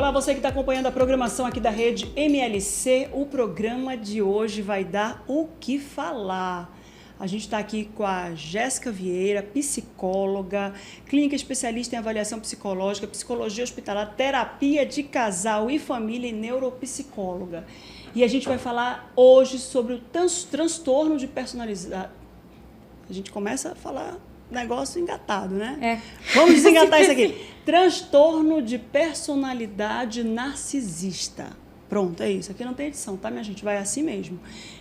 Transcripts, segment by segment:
Olá, você que está acompanhando a programação aqui da Rede MLC. O programa de hoje vai dar o que falar. A gente está aqui com a Jéssica Vieira, psicóloga, clínica especialista em avaliação psicológica, psicologia hospitalar, terapia de casal e família e neuropsicóloga. E a gente vai falar hoje sobre o transtorno de personalidade. A gente começa a falar negócio engatado, né? Vamos desengatar isso aqui. Transtorno de personalidade narcisista. Pronto, é isso. Aqui não tem edição, tá, minha gente? Vai assim mesmo.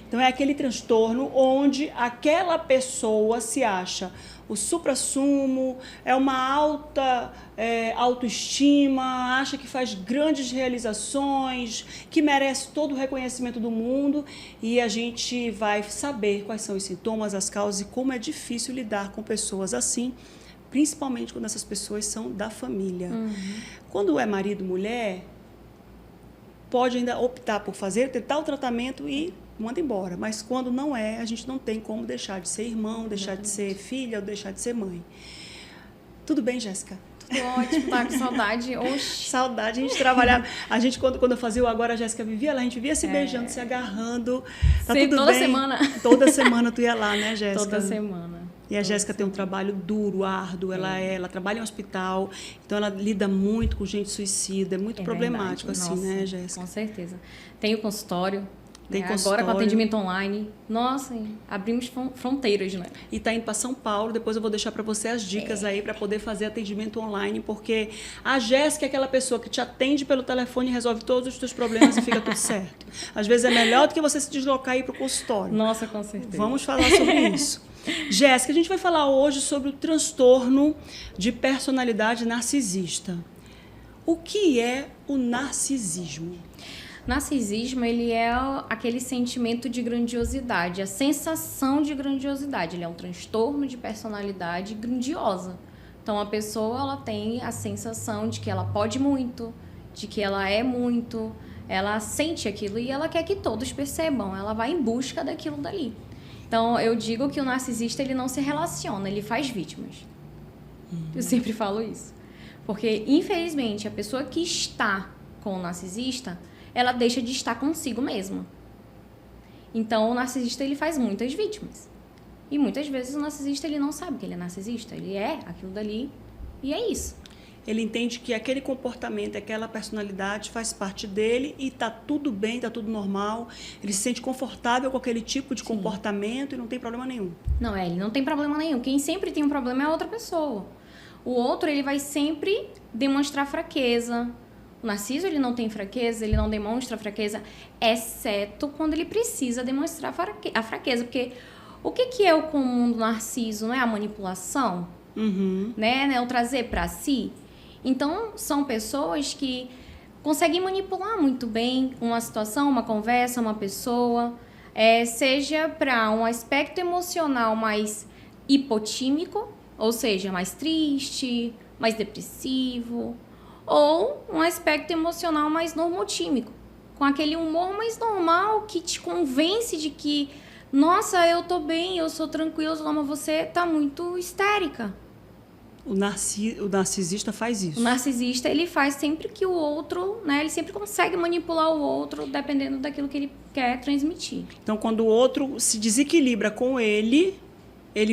Então, é aquele transtorno onde aquela pessoa se acha o suprassumo, é uma alta autoestima, acha que faz grandes realizações, que merece todo o reconhecimento do mundo, e a gente vai saber quais são os sintomas, as causas e como é difícil lidar com pessoas assim, principalmente quando essas pessoas são da família. Quando é marido, mulher, pode ainda optar por tentar o tratamento e manda embora. Mas quando não é, a gente não tem como deixar de ser irmão, deixar de ser filha ou deixar de ser mãe. Tudo bem, Jéssica? Tudo ótimo, tá com saudade. Oxi. Saudade, a gente trabalhava. A gente, quando eu fazia o Agora a Jéssica Vivia lá, a gente vivia se beijando, se agarrando. Tá sempre, tudo toda bem? semana. Toda semana tu ia lá, né, Jéssica? Toda semana. E a Jéssica tem um trabalho duro, árduo, ela trabalha em um hospital, então ela lida muito com gente suicida, é muito problemático verdade. assim, Nossa, né, Jéssica? Com certeza. Tem o consultório. Tem né? consultório. Agora com atendimento online. Nossa, abrimos fronteiras, né? E está indo para São Paulo, depois eu vou deixar para você as dicas aí para poder fazer atendimento online, porque a Jéssica é aquela pessoa que te atende pelo telefone e resolve todos os teus problemas e fica tudo certo. Às vezes é melhor do que você se deslocar e ir para o consultório. Nossa, com certeza. Vamos falar sobre isso. Jéssica, a gente vai falar hoje sobre o transtorno de personalidade narcisista. O que é o narcisismo? Narcisismo, ele é aquele sentimento de grandiosidade, a sensação de grandiosidade. Ele é um transtorno de personalidade grandiosa. Então, a pessoa ela tem a sensação de que ela pode muito, de que ela é muito, ela sente aquilo e ela quer que todos percebam, ela vai em busca daquilo dali. Então, eu digo que o narcisista ele não se relaciona, ele faz vítimas. Eu sempre falo isso. Porque, infelizmente, a pessoa que está com o narcisista, ela deixa de estar consigo mesma. Então, o narcisista ele faz muitas vítimas. E muitas vezes o narcisista ele não sabe que ele é narcisista, ele é aquilo dali e é isso. Ele entende que aquele comportamento, aquela personalidade faz parte dele e está tudo bem, está tudo normal. Ele se sente confortável com aquele tipo de comportamento e não tem problema nenhum. Não, ele não tem problema nenhum. Quem sempre tem um problema é a outra pessoa. O outro, ele vai sempre demonstrar fraqueza. O narciso, ele não tem fraqueza, ele não demonstra fraqueza, exceto quando ele precisa demonstrar a fraqueza. Porque o que é o comum do narciso? Não é a manipulação? Né? É o trazer para si? Então, são pessoas que conseguem manipular muito bem uma situação, uma conversa, uma pessoa, seja para um aspecto emocional mais hipotímico, ou seja, mais triste, mais depressivo, ou um aspecto emocional mais normotímico, com aquele humor mais normal que te convence de que, nossa, eu tô bem, eu sou tranquila, mas você tá muito histérica. O narcisista faz isso. O narcisista, ele faz sempre que o outro, né, ele sempre consegue manipular o outro dependendo daquilo que ele quer transmitir. Então, quando o outro se desequilibra com ele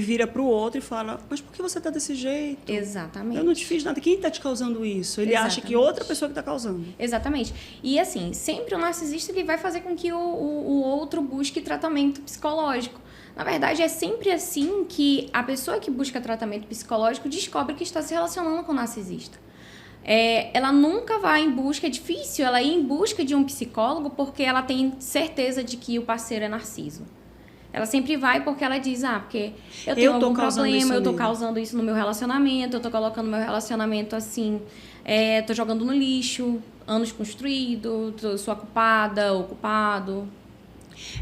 vira para o outro e fala, mas por que você está desse jeito? Exatamente. Eu não te fiz nada. Quem está te causando isso? Ele acha que outra pessoa que está causando. Exatamente. E assim, sempre o narcisista ele vai fazer com que o outro busque tratamento psicológico. Na verdade, é sempre assim que a pessoa que busca tratamento psicológico descobre que está se relacionando com o narcisista. Ela nunca vai em busca, é difícil ela ir em busca de um psicólogo porque ela tem certeza de que o parceiro é narciso. Ela sempre vai porque ela diz, porque eu tenho algum problema, eu tô causando isso no meu relacionamento, eu tô colocando meu relacionamento assim, tô jogando no lixo, anos construído, sou culpada, ocupado.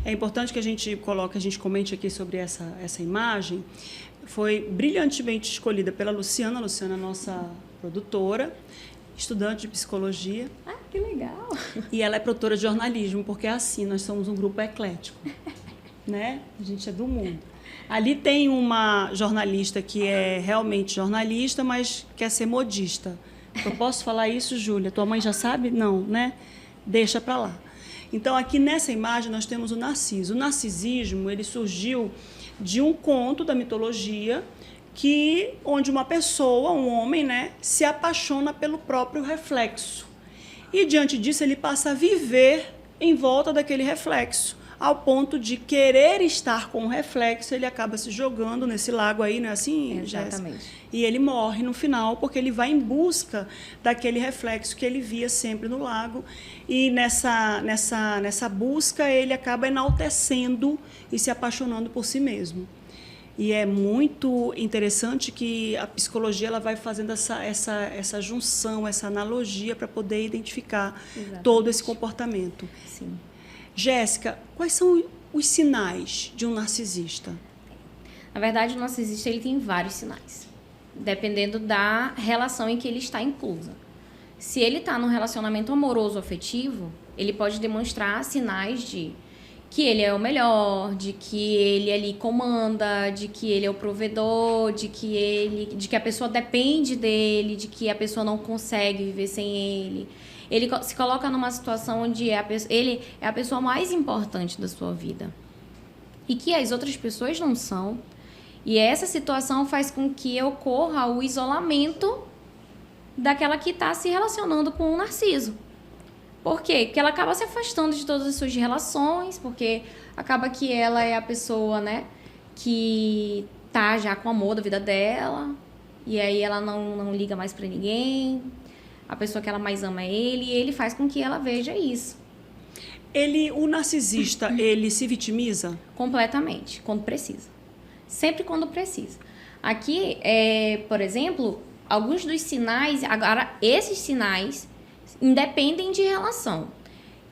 É importante que a gente comente aqui sobre essa imagem. Foi brilhantemente escolhida pela Luciana, nossa produtora, estudante de psicologia. Ah, que legal! E ela é produtora de jornalismo, porque é assim, nós somos um grupo eclético. Né? A gente é do mundo. Ali tem uma jornalista que é realmente jornalista, mas quer ser modista. Eu posso falar isso, Júlia? Tua mãe já sabe? Não, né? Deixa para lá. Então, aqui nessa imagem, nós temos o Narciso. O narcisismo, ele surgiu de um conto da mitologia onde uma pessoa, um homem, né, se apaixona pelo próprio reflexo. E, diante disso, ele passa a viver em volta daquele reflexo, ao ponto de querer estar com o reflexo, ele acaba se jogando nesse lago aí, não é assim, Exatamente. Jéssica? E ele morre no final, porque ele vai em busca daquele reflexo que ele via sempre no lago. E nessa busca, ele acaba enaltecendo e se apaixonando por si mesmo. E é muito interessante que a psicologia ela vai fazendo essa junção, essa analogia para poder identificar todo esse comportamento. Sim. Jéssica, quais são os sinais de um narcisista? Na verdade, o narcisista ele tem vários sinais, dependendo da relação em que ele está inclusa. Se ele está num relacionamento amoroso afetivo, ele pode demonstrar sinais de que ele é o melhor, de que ele ali comanda, de que ele é o provedor, de que a pessoa depende dele, de que a pessoa não consegue viver sem ele. Ele se coloca numa situação onde ele é a pessoa mais importante da sua vida. E que as outras pessoas não são. E essa situação faz com que ocorra o isolamento daquela que está se relacionando com o narciso. Por quê? Porque ela acaba se afastando de todas as suas relações, porque acaba que ela é a pessoa, né, que tá já com o amor da vida dela, e aí ela não liga mais pra ninguém, a pessoa que ela mais ama é ele, e ele faz com que ela veja isso. O narcisista, ele se vitimiza? Completamente, quando precisa. Sempre quando precisa. Aqui, por exemplo, alguns dos sinais, agora esses sinais independem de relação,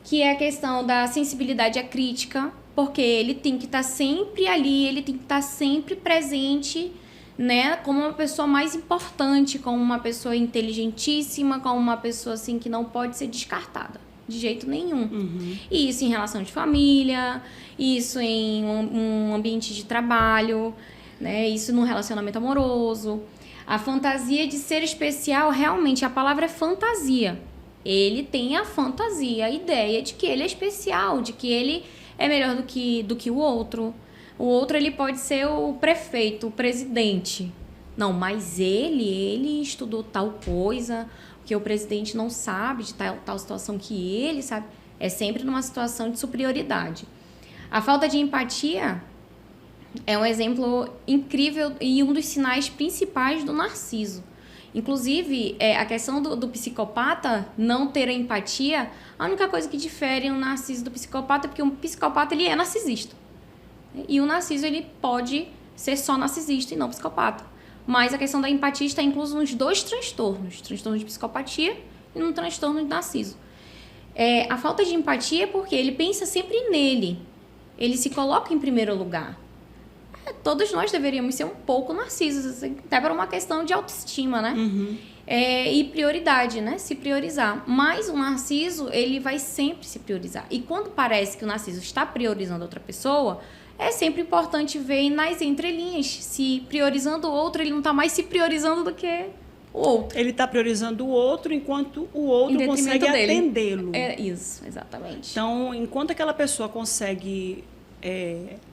que é a questão da sensibilidade à crítica, porque ele tem que estar sempre ali, ele tem que estar sempre presente, né, como uma pessoa mais importante, como uma pessoa inteligentíssima, como uma pessoa assim que não pode ser descartada de jeito nenhum. Uhum. E isso em relação de família, isso em um ambiente de trabalho, né, isso num relacionamento amoroso. A fantasia de ser especial, realmente a palavra é fantasia. Ele tem a fantasia, a ideia de que ele é especial, de que ele é melhor do que o outro. O outro ele pode ser o prefeito, o presidente. Não, mas ele estudou tal coisa, que o presidente não sabe de tal situação que ele sabe. É sempre numa situação de superioridade. A falta de empatia é um exemplo incrível e um dos sinais principais do narciso. Inclusive, a questão do psicopata não ter a empatia, a única coisa que difere um narciso do psicopata é porque um psicopata ele é narcisista. E o narciso ele pode ser só narcisista e não psicopata. Mas a questão da empatia está inclusa nos dois transtornos. Transtorno de psicopatia e no transtorno de narciso. A falta de empatia é porque ele pensa sempre nele. Ele se coloca em primeiro lugar. Todos nós deveríamos ser um pouco narcisos, até por uma questão de autoestima, né? Uhum. E prioridade, né? Se priorizar. Mas o narciso, ele vai sempre se priorizar. E quando parece que o narciso está priorizando outra pessoa, é sempre importante ver nas entrelinhas. Se priorizando o outro, ele não está mais se priorizando do que o outro. Ele está priorizando o outro enquanto o outro consegue atendê-lo. É isso, exatamente. Então, enquanto aquela pessoa consegue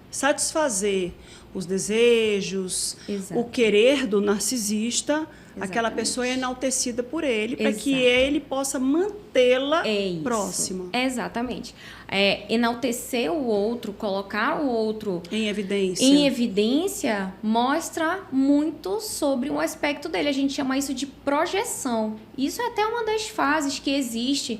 satisfazer os desejos, Exato. o querer do narcisista, Exatamente. aquela pessoa é enaltecida por ele, para que ele possa mantê-la próxima. Exatamente. Enaltecer o outro, colocar o outro em evidência, mostra muito sobre um aspecto dele. A gente chama isso de projeção. Isso é até uma das fases que existe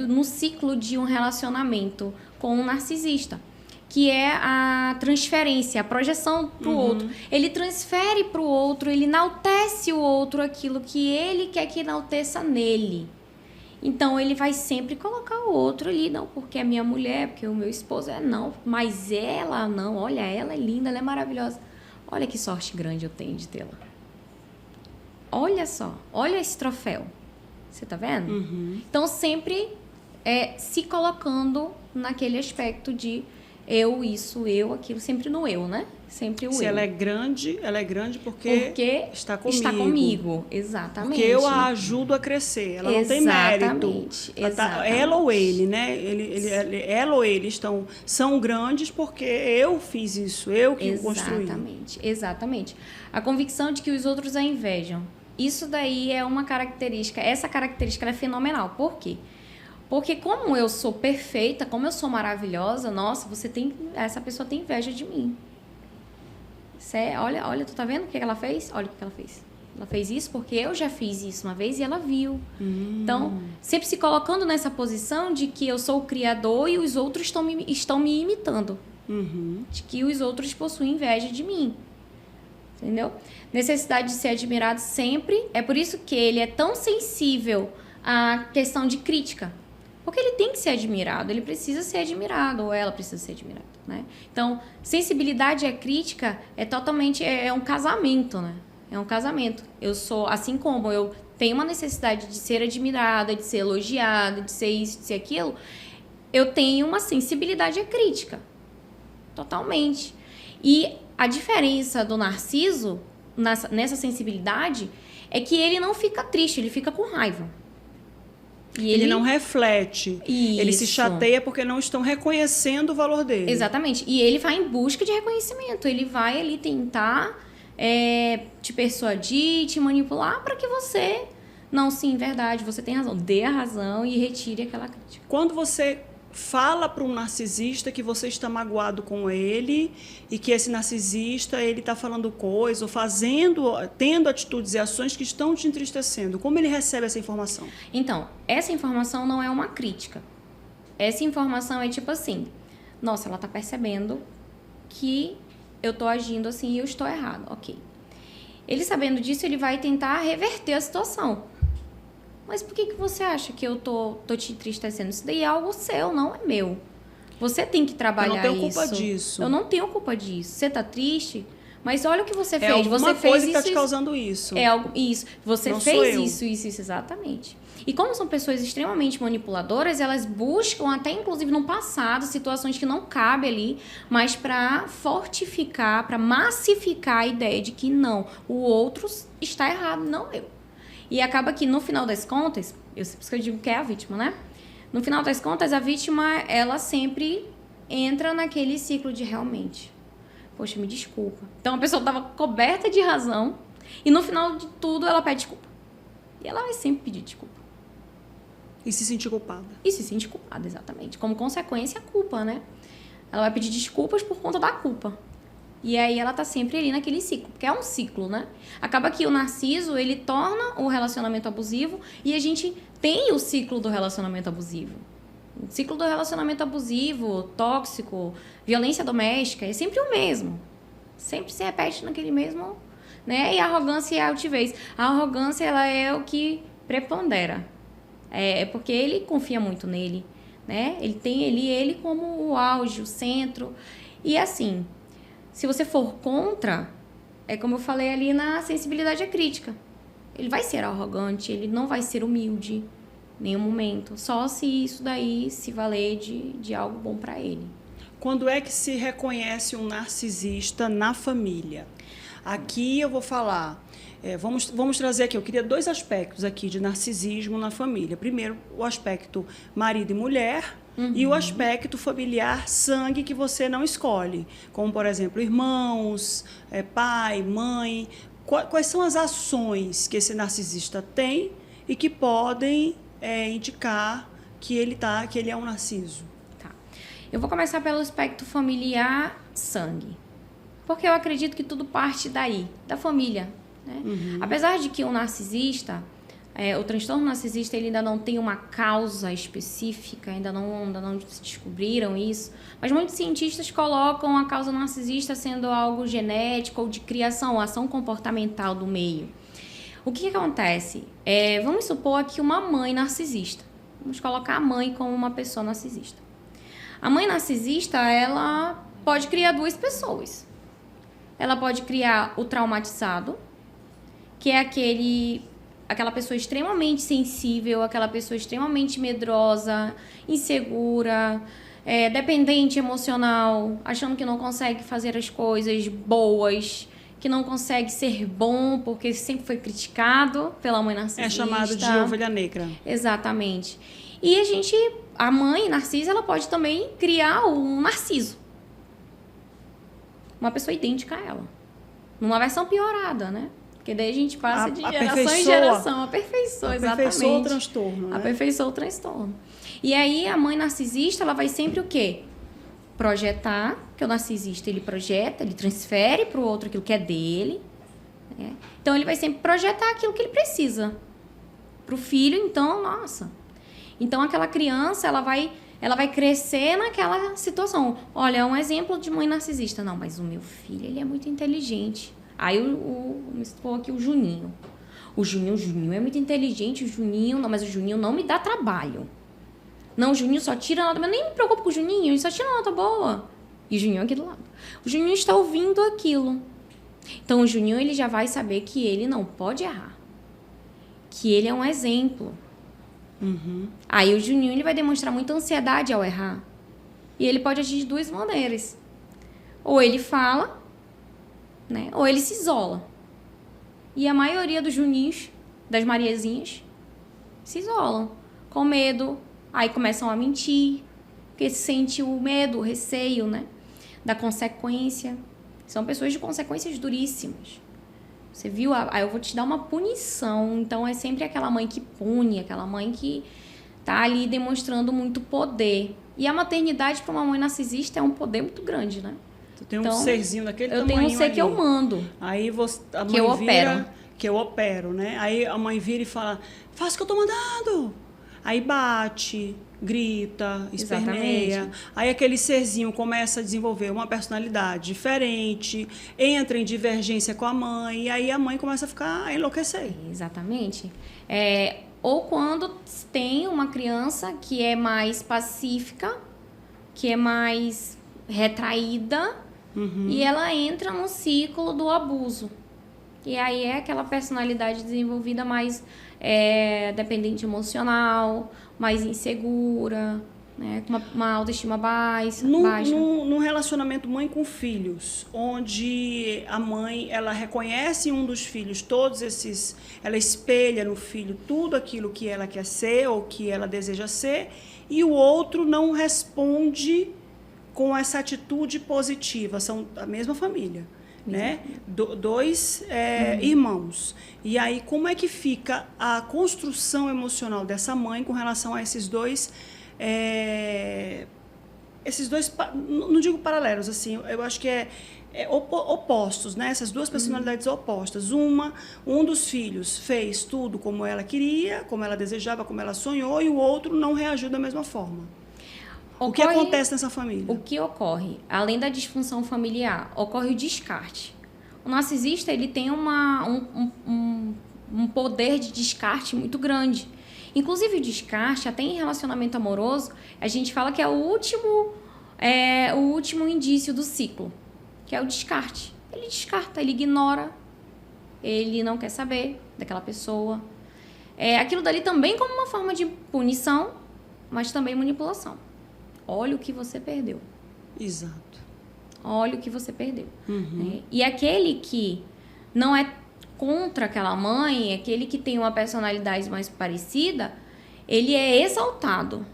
no ciclo de um relacionamento com um narcisista, que é a transferência, a projeção para o outro. Ele transfere para o outro, ele enaltece o outro aquilo que ele quer que enalteça nele. Então, ele vai sempre colocar o outro ali, não porque é minha mulher, porque o meu esposo não, mas ela não, olha, ela é linda, ela é maravilhosa. Olha que sorte grande eu tenho de tê-la. Olha só, olha esse troféu. Você tá vendo? Uhum. Então, sempre se colocando naquele aspecto de eu, isso, eu, aquilo, sempre no eu, né? Sempre o Se eu. ela é grande porque está comigo. Exatamente. Porque eu a ajudo a crescer. Ela não tem mérito. Ela ou ele, né? Ela ou ele são grandes porque eu fiz isso, eu que construí. Exatamente. A convicção de que os outros a invejam. Isso daí é uma característica. Essa característica ela é fenomenal. Por quê? Porque como eu sou perfeita, como eu sou maravilhosa, nossa, essa pessoa tem inveja de mim. Olha, tu tá vendo o que ela fez? Olha o que ela fez. Ela fez isso porque eu já fiz isso uma vez e ela viu. Então, sempre se colocando nessa posição de que eu sou o criador e os outros estão me imitando. De que os outros possuem inveja de mim. Entendeu? Necessidade de ser admirado sempre. É por isso que ele é tão sensível à questão de crítica. Porque ele tem que ser admirado, ele precisa ser admirado, ou ela precisa ser admirada, né? Então, sensibilidade à crítica é um casamento, né? É um casamento. Eu sou, assim como eu tenho uma necessidade de ser admirada, de ser elogiada, de ser isso, de ser aquilo, eu tenho uma sensibilidade à crítica. Totalmente. E a diferença do Narciso, nessa sensibilidade, é que ele não fica triste, ele fica com raiva. E ele não reflete. Isso. Ele se chateia porque não estão reconhecendo o valor dele. Exatamente. E ele vai em busca de reconhecimento. Ele vai ali tentar te persuadir, te manipular para que você... Não, sim, verdade, você tem razão. Dê a razão e retire aquela crítica. Quando você fala para um narcisista que você está magoado com ele e que esse narcisista ele está falando coisas ou tendo atitudes e ações que estão te entristecendo, como ele recebe essa informação? Então, essa informação não é uma crítica. Essa informação é tipo assim, nossa, ela está percebendo que eu estou agindo assim e eu estou errado, ok. Ele sabendo disso, ele vai tentar reverter a situação. Mas por que você acha que eu tô te entristecendo? Isso daí é algo seu, não é meu. Você tem que trabalhar isso. Eu não tenho culpa disso. Eu não tenho culpa disso. Você tá triste? Mas olha o que você fez. Alguma coisa que tá te causando isso. É algo isso. Você não fez isso, exatamente. E como são pessoas extremamente manipuladoras, elas buscam até inclusive no passado situações que não cabem ali, mas para fortificar, para massificar a ideia de que não, o outro está errado, não eu. E acaba que, no final das contas, por isso que eu digo que é a vítima, né? No final das contas, a vítima, ela sempre entra naquele ciclo de realmente. Poxa, me desculpa. Então, a pessoa estava coberta de razão e, no final de tudo, ela pede desculpa. E ela vai sempre pedir desculpa. E se sentir culpada. E se sentir culpada, exatamente. Como consequência, a culpa, né? Ela vai pedir desculpas por conta da culpa. E aí ela tá sempre ali naquele ciclo, porque é um ciclo, né? Acaba que o narciso, ele torna o relacionamento abusivo e a gente tem o ciclo do relacionamento abusivo. O ciclo do relacionamento abusivo, tóxico, violência doméstica, é sempre o mesmo. Sempre se repete naquele mesmo, né? E a arrogância e a altivez. A arrogância, ela é o que prepondera. É porque ele confia muito nele, né? Ele tem ele como o auge, o centro. E assim... Se você for contra, é como eu falei ali na sensibilidade à crítica. Ele vai ser arrogante, ele não vai ser humilde em nenhum momento. Só se isso daí se valer de algo bom para ele. Quando é que se reconhece um narcisista na família? Aqui eu vou falar... vamos trazer aqui, eu queria 2 aspectos aqui de narcisismo na família. Primeiro, o aspecto marido e mulher... E o aspecto familiar, sangue, que você não escolhe. Como, por exemplo, irmãos, pai, mãe. Quais são as ações que esse narcisista tem e que podem indicar que ele é um narciso? Tá. Eu vou começar pelo aspecto familiar, sangue. Porque eu acredito que tudo parte daí, da família. Né? Apesar de que o narcisista... o transtorno narcisista ele ainda não tem uma causa específica, ainda não se descobriram isso, mas muitos cientistas colocam a causa narcisista sendo algo genético ou de criação, ação comportamental do meio. O que acontece? Vamos supor aqui uma mãe narcisista. Vamos colocar a mãe como uma pessoa narcisista. A mãe narcisista, ela pode criar 2 pessoas. Ela pode criar o traumatizado, que é aquela pessoa extremamente sensível, aquela pessoa extremamente medrosa, insegura, dependente emocional, achando que não consegue fazer as coisas boas, que não consegue ser bom porque sempre foi criticado pela mãe narcisista. É chamado de ovelha negra. Exatamente. E a mãe narcisa, ela pode também criar um narciso. Uma pessoa idêntica a ela. Numa versão piorada, né? Porque daí a gente passa de geração em geração. Aperfeiçoa, exatamente. Aperfeiçoa o transtorno, né? Aperfeiçoa o transtorno. E aí, a mãe narcisista, ela vai sempre o quê? Projetar, que o narcisista, ele projeta, ele transfere para o outro aquilo que é dele. Né? Então, ele vai sempre projetar aquilo que ele precisa. Para o filho, então, nossa. Então, aquela criança, ela vai crescer naquela situação. Olha, é um exemplo de mãe narcisista. Não, mas o meu filho, ele é muito inteligente. Aí, me expôs aqui o Juninho. O Juninho é muito inteligente, mas o Juninho não me dá trabalho. Não, o Juninho só tira nota, mas nem me preocupo com o Juninho, ele só tira nota boa. E o Juninho aqui do lado. O Juninho está ouvindo aquilo. Então, o Juninho, ele já vai saber que ele não pode errar. Que ele é um exemplo. Uhum. Aí, o Juninho, ele vai demonstrar muita ansiedade ao errar. E ele pode agir de duas maneiras. Ou ele fala, né? Ou ele se isola. E a maioria dos Juninhos, das Mariazinhas, se isolam. Com medo. Aí começam a mentir, porque sente o medo, o receio, né? Da consequência. São pessoas de consequências duríssimas. Você viu? Aí eu vou te dar uma punição. Então, é sempre aquela mãe que pune, aquela mãe que tá ali demonstrando muito poder. E a maternidade para uma mãe narcisista é um poder muito grande, né? Tu tem um serzinho daquele tamanho. Eu tenho um ser que eu mando. Aí a mãe que eu vira, opero. Que eu opero, né? Aí a mãe vira e fala, faz o que eu tô mandando. Aí bate, grita, esperneia. Exatamente. Aí aquele serzinho começa a desenvolver uma personalidade diferente, entra em divergência com a mãe, e aí a mãe começa a enlouquecer. Exatamente. Ou quando tem uma criança que é mais pacífica, que é mais retraída, e ela entra no ciclo do abuso. E aí é aquela personalidade desenvolvida mais dependente emocional, mais insegura, né? Com uma autoestima baixa. Num relacionamento mãe com filhos, onde a mãe ela reconhece em um dos filhos ela espelha no filho tudo aquilo que ela quer ser ou que ela deseja ser, e o outro não responde com essa atitude positiva, são a mesma família. Né? Dois irmãos. E aí, como é que fica a construção emocional dessa mãe com relação a esses dois, não digo paralelos, assim, eu acho que opostos, né? Essas duas personalidades opostas. Um dos filhos fez tudo como ela queria, como ela desejava, como ela sonhou, e o outro não reagiu da mesma forma. O que acontece nessa família? O que ocorre? Além da disfunção familiar, ocorre o descarte. O narcisista, ele tem um poder de descarte muito grande. Inclusive, o descarte, até em relacionamento amoroso, a gente fala que é o último indício do ciclo, que é o descarte. Ele descarta, ele ignora, ele não quer saber daquela pessoa. Aquilo dali também como uma forma de punição, mas também manipulação. Olha o que você perdeu. Exato. Olha o que você perdeu. E aquele que não é contra aquela mãe, aquele que tem uma personalidade mais parecida, ele é exaltado.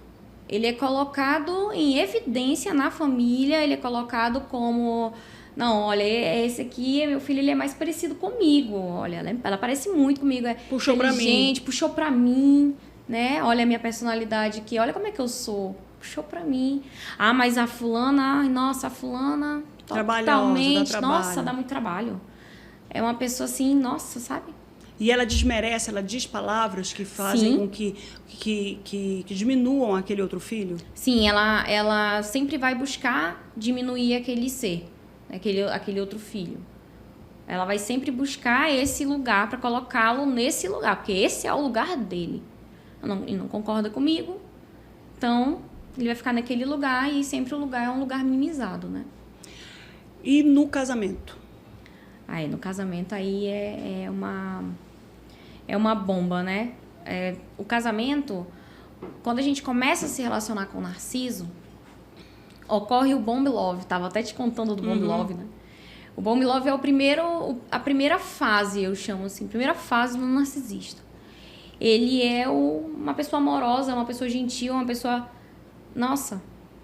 Ele é colocado em evidência na família, ele é colocado como... Não, olha, esse aqui, meu filho, ele é mais parecido comigo. Olha, ela parece muito comigo. Puxou pra mim. Puxou pra mim, né? Olha a minha personalidade aqui, olha como é que eu sou. Puxou pra mim. Ah, mas a fulana, nossa, a fulana totalmente, dá nossa, dá muito trabalho. É uma pessoa assim, nossa, sabe? E ela desmerece, ela diz palavras que fazem com que diminuam aquele outro filho? Sim, ela sempre vai buscar diminuir aquele ser, aquele outro filho. Ela vai sempre buscar esse lugar para colocá-lo nesse lugar, porque esse é o lugar dele. Ele não concorda comigo, então ele vai ficar naquele lugar e sempre o lugar é um lugar minimizado, né? E no casamento? Aí, no casamento, aí é uma bomba, né? O casamento, quando a gente começa a se relacionar com o narciso, ocorre o Bomb Love. Tava até te contando do Bomb Love, né? O Bomb Love é a primeira fase, eu chamo assim, primeira fase do narcisista. Ele é uma pessoa amorosa, uma pessoa gentil, uma pessoa... Nossa,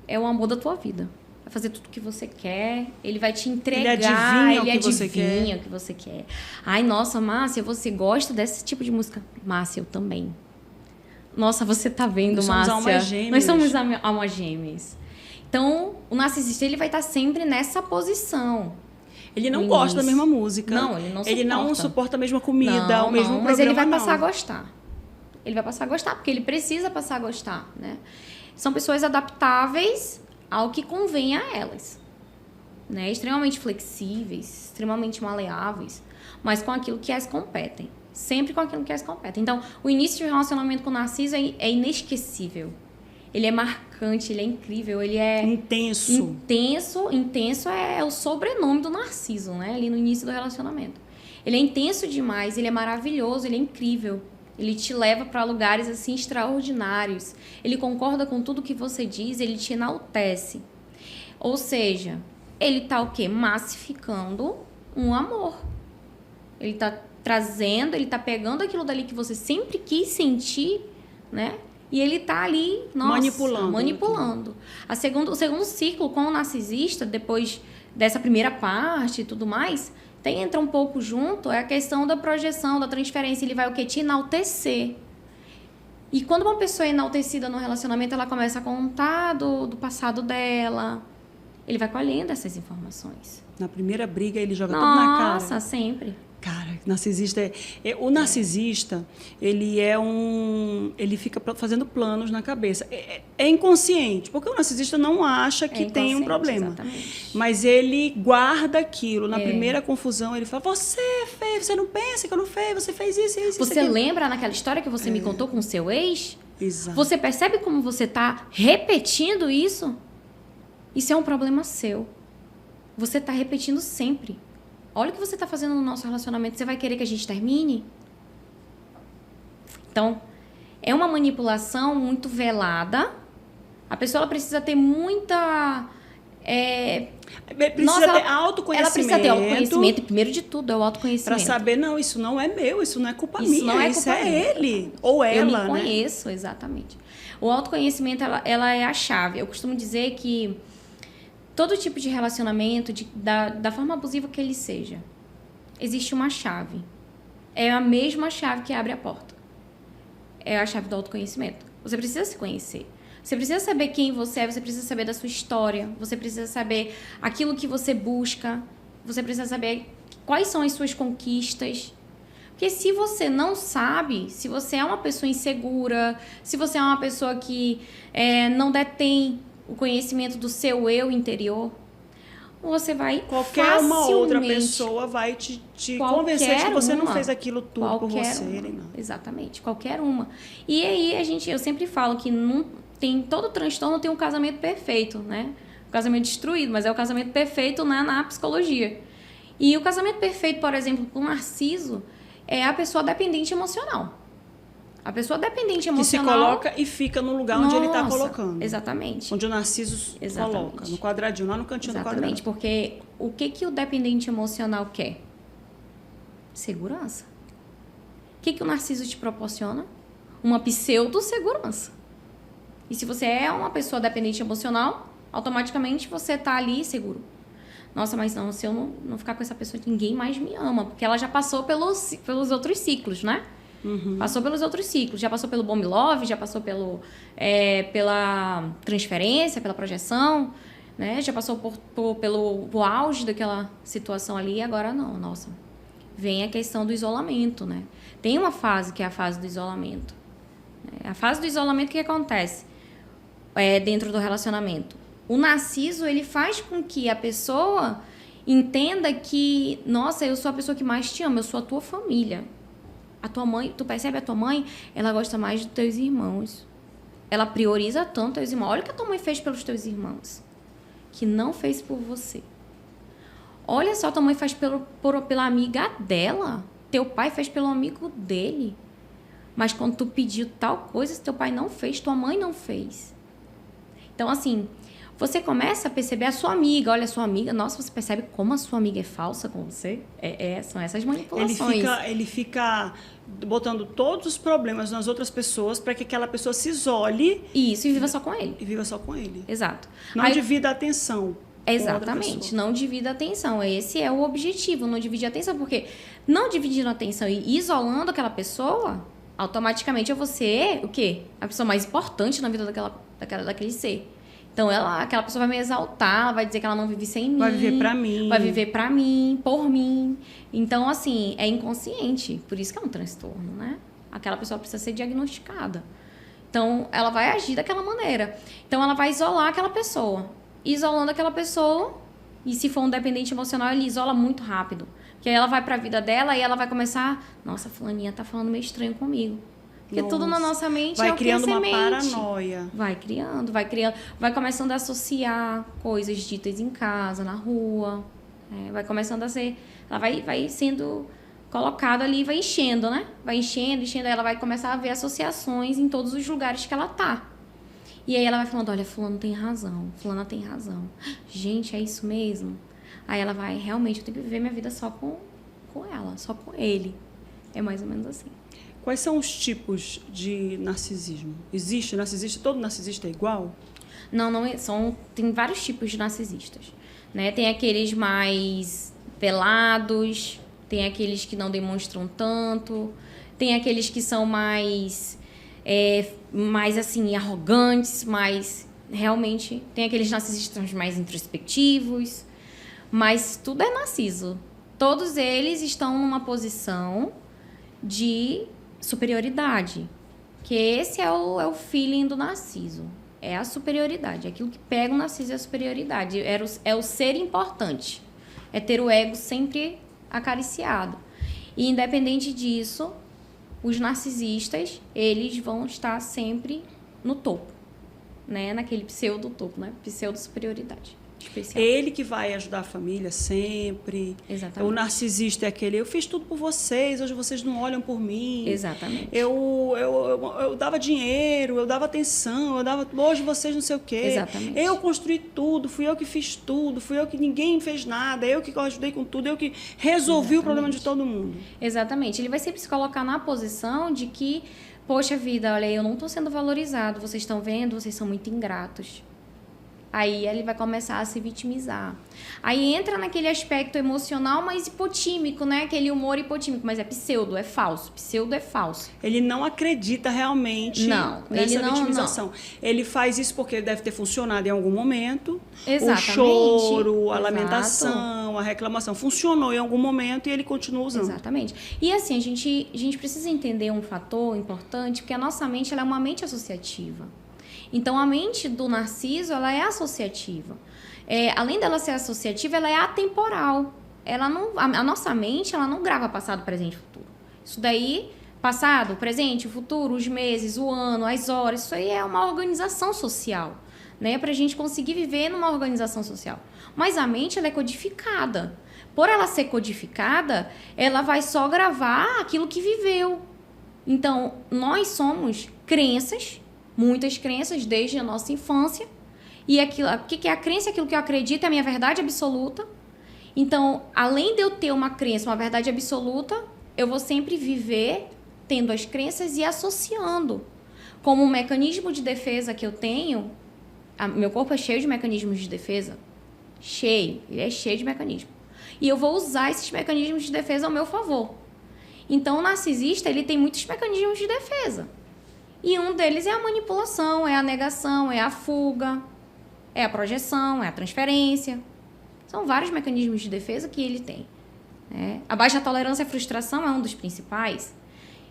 é o amor da tua vida. Vai fazer tudo o que você quer, ele vai te entregar, ele adivinha o que você quer. Ai, nossa, Márcia, você gosta desse tipo de música? Márcia, eu também. Nossa, você tá vendo, Márcia? Nós somos almas gêmeas. Nós somos almas gêmeas. Então, o narcisista, ele vai estar sempre nessa posição. Ele não gosta da mesma música. Não, ele não suporta. Ele não suporta a mesma comida, o mesmo programa, mas ele vai passar a gostar. Ele vai passar a gostar, porque ele precisa passar a gostar, né? São pessoas adaptáveis ao que convém a elas, né? Extremamente flexíveis, extremamente maleáveis, mas com aquilo que as competem. Sempre com aquilo que as competem. Então, o início de um relacionamento com o Narciso é inesquecível. Ele é marcante, ele é incrível, ele é... Intenso. Intenso é o sobrenome do Narciso, né? Ali no início do relacionamento. Ele é intenso demais, ele é maravilhoso, ele é incrível. Ele te leva para lugares, assim, extraordinários. Ele concorda com tudo que você diz, ele te enaltece. Ou seja, ele tá o quê? Massificando um amor. Ele tá trazendo, ele tá pegando aquilo dali que você sempre quis sentir, né? E ele tá ali, manipulando. O segundo ciclo com o narcisista, depois dessa primeira parte e tudo mais, entra um pouco junto, é a questão da projeção, da transferência. Ele vai o quê? Te enaltecer. E quando uma pessoa é enaltecida no relacionamento, ela começa a contar do passado dela. Ele vai colhendo essas informações. Na primeira briga, ele joga tudo na cara. Nossa, sempre. Cara, narcisista o narcisista, ele fica fazendo planos na cabeça. É inconsciente, porque o narcisista não acha que tem um problema. Exatamente. Mas ele guarda aquilo. Na primeira confusão, ele fala: você fez, você não pensa que eu não fiz, você fez isso. Você lembra naquela história que você me contou com o seu ex? Exato. Você percebe como você está repetindo isso? Isso é um problema seu. Você está repetindo sempre. Olha o que você está fazendo no nosso relacionamento. Você vai querer que a gente termine? Então, é uma manipulação muito velada. A pessoa ela precisa ter muita... Precisa ter autoconhecimento. Ela precisa ter autoconhecimento. E primeiro de tudo, é o autoconhecimento. Para saber, não, isso não é meu, isso não é culpa minha. Não é culpa minha. Ele ou ela, eu me né? conheço, exatamente. O autoconhecimento, ela é a chave. Eu costumo dizer que todo tipo de relacionamento, da forma abusiva que ele seja, existe uma chave. É a mesma chave que abre a porta. É a chave do autoconhecimento. Você precisa se conhecer. Você precisa saber quem você é, você precisa saber da sua história, você precisa saber aquilo que você busca, você precisa saber quais são as suas conquistas. Porque se você não sabe, se você é uma pessoa insegura, se você é uma pessoa que não detém o conhecimento do seu eu interior, você vai uma outra pessoa vai te convencer de que você não fez aquilo tudo por você. Não. Exatamente, qualquer uma. E aí eu sempre falo que todo transtorno tem um casamento perfeito, né? Um casamento destruído, mas é o casamento perfeito, né, na psicologia. E o casamento perfeito, por exemplo, com o Narciso, é a pessoa dependente emocional. A pessoa dependente emocional... Que se coloca e fica no lugar onde ele está colocando. Exatamente. Onde o Narciso coloca, no quadradinho, lá no cantinho do quadrado. Exatamente, porque o que o dependente emocional quer? Segurança. O que o Narciso te proporciona? Uma pseudo-segurança. E se você é uma pessoa dependente emocional, automaticamente você está ali seguro. Nossa, mas não, se eu não ficar com essa pessoa, ninguém mais me ama. Porque ela já passou pelos outros ciclos, né? Uhum. Passou pelos outros ciclos. Já passou pelo Bomb Love, já passou pela transferência, pela projeção, né? Já passou pelo auge daquela situação ali e agora não. Nossa, vem a questão do isolamento, né? Tem uma fase que é a fase do isolamento. A fase do isolamento, o que acontece dentro do relacionamento? O Narciso, ele faz com que a pessoa entenda que, nossa, eu sou a pessoa que mais te ama, eu sou a tua família. A tua mãe, tu percebe a tua mãe? Ela gosta mais dos teus irmãos. Ela prioriza tanto teus irmãos. Olha o que a tua mãe fez pelos teus irmãos, que não fez por você. Olha só, tua mãe faz pela amiga dela. Teu pai fez pelo amigo dele. Mas quando tu pediu tal coisa, teu pai não fez, tua mãe não fez. Então, assim, você começa a perceber a sua amiga. Olha, a sua amiga, nossa, você percebe como a sua amiga é falsa com você? São essas manipulações. Ele fica botando todos os problemas nas outras pessoas para que aquela pessoa se isole. Isso, e viva só com ele. E viva só com ele. Exato. Não divida a atenção. Exatamente, não divida a atenção. Esse é o objetivo, não dividir a atenção. Porque não dividindo a atenção e isolando aquela pessoa, automaticamente você, o quê? A pessoa mais importante na vida daquele ser. Então, aquela pessoa vai me exaltar, ela vai dizer que ela não vive sem mim. Vai viver pra mim. Vai viver pra mim, por mim. Então, assim, é inconsciente. Por isso que é um transtorno, né? Aquela pessoa precisa ser diagnosticada. Então, ela vai agir daquela maneira. Então, ela vai isolar aquela pessoa. Isolando aquela pessoa, e se for um dependente emocional, ele isola muito rápido. Porque aí ela vai pra vida dela e ela vai começar... Nossa, fulaninha tá falando meio estranho comigo. Porque tudo na nossa mente vai é o que criando é uma semente. paranoia. Vai criando, vai começando a associar coisas ditas em casa, na rua. Vai começando a ser... Ela vai sendo colocada ali, vai enchendo, né? Vai enchendo, aí ela vai começar a ver associações em todos os lugares que ela tá. E aí ela vai falando, olha, fulano tem razão, fulana tem razão. Gente, é isso mesmo? Aí ela vai, realmente, eu tenho que viver minha vida só com ela, só com ele. É mais ou menos assim. Quais são os tipos de narcisismo? Existe narcisista? Todo narcisista é igual? Não tem vários tipos de narcisistas, né? Tem aqueles mais velados, tem aqueles que não demonstram tanto, tem aqueles que são mais assim, arrogantes, mais realmente... Tem aqueles narcisistas mais introspectivos, mas tudo é narciso. Todos eles estão numa posição de superioridade, que esse é o feeling do narciso, é a superioridade, aquilo que pega o narciso é a superioridade, é o ser importante, é ter o ego sempre acariciado, e independente disso, os narcisistas, eles vão estar sempre no topo, né, naquele pseudo-topo, né, pseudo-superioridade. Especial. Ele que vai ajudar a família sempre. Exatamente. O narcisista é aquele, eu fiz tudo por vocês, hoje vocês não olham por mim. Exatamente. Eu dava dinheiro, eu dava atenção, hoje vocês não sei o quê. Exatamente. Eu construí tudo, fui eu que fiz tudo, fui eu que ninguém fez nada, eu que ajudei com tudo, eu que resolvi o problema de todo mundo. Exatamente. Ele vai sempre se colocar na posição de que, poxa vida, olha, eu não estou sendo valorizado, vocês estão vendo, vocês são muito ingratos. Aí ele vai começar a se vitimizar. Aí entra naquele aspecto emocional, mas hipotímico, né? Aquele humor hipotímico, mas é pseudo, é falso. Pseudo é falso. Ele não acredita realmente nessa vitimização. Não. Ele faz isso porque deve ter funcionado em algum momento. Exatamente. O choro, a lamentação, a reclamação. Funcionou em algum momento e ele continua usando. Exatamente. E assim, a gente precisa entender um fator importante, porque a nossa mente ela é uma mente associativa. Então, a mente do narciso, ela é associativa. Além dela ser associativa, ela é atemporal. A nossa mente, ela não grava passado, presente e futuro. Isso daí, passado, presente, futuro, os meses, o ano, as horas, isso aí é uma organização social, né? Para a gente conseguir viver numa organização social. Mas a mente, ela é codificada. Por ela ser codificada, ela vai só gravar aquilo que viveu. Então, nós somos crenças, muitas crenças desde a nossa infância. E o que é a crença? Aquilo que eu acredito é a minha verdade absoluta. Então, além de eu ter uma crença, uma verdade absoluta, eu vou sempre viver tendo as crenças e associando. Como um mecanismo de defesa que eu tenho, meu corpo é cheio de mecanismos de defesa. Ele é cheio de mecanismos. E eu vou usar esses mecanismos de defesa ao meu favor. Então, o narcisista, ele tem muitos mecanismos de defesa. E um deles é a manipulação, é a negação, é a fuga, é a projeção, é a transferência. São vários mecanismos de defesa que ele tem. A baixa tolerância à frustração é um dos principais.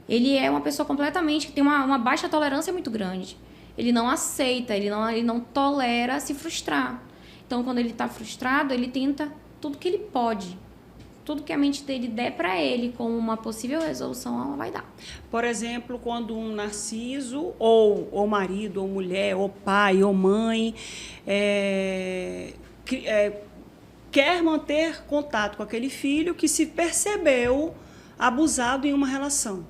Ele é uma pessoa completamente que tem uma baixa tolerância muito grande. Ele não aceita, ele não tolera se frustrar. Então, quando ele está frustrado, ele tenta tudo que ele pode. Tudo que a mente dele der para ele como uma possível resolução, ela vai dar. Por exemplo, quando um narciso, ou marido, ou mulher, ou pai, ou mãe, quer manter contato com aquele filho que se percebeu abusado em uma relação.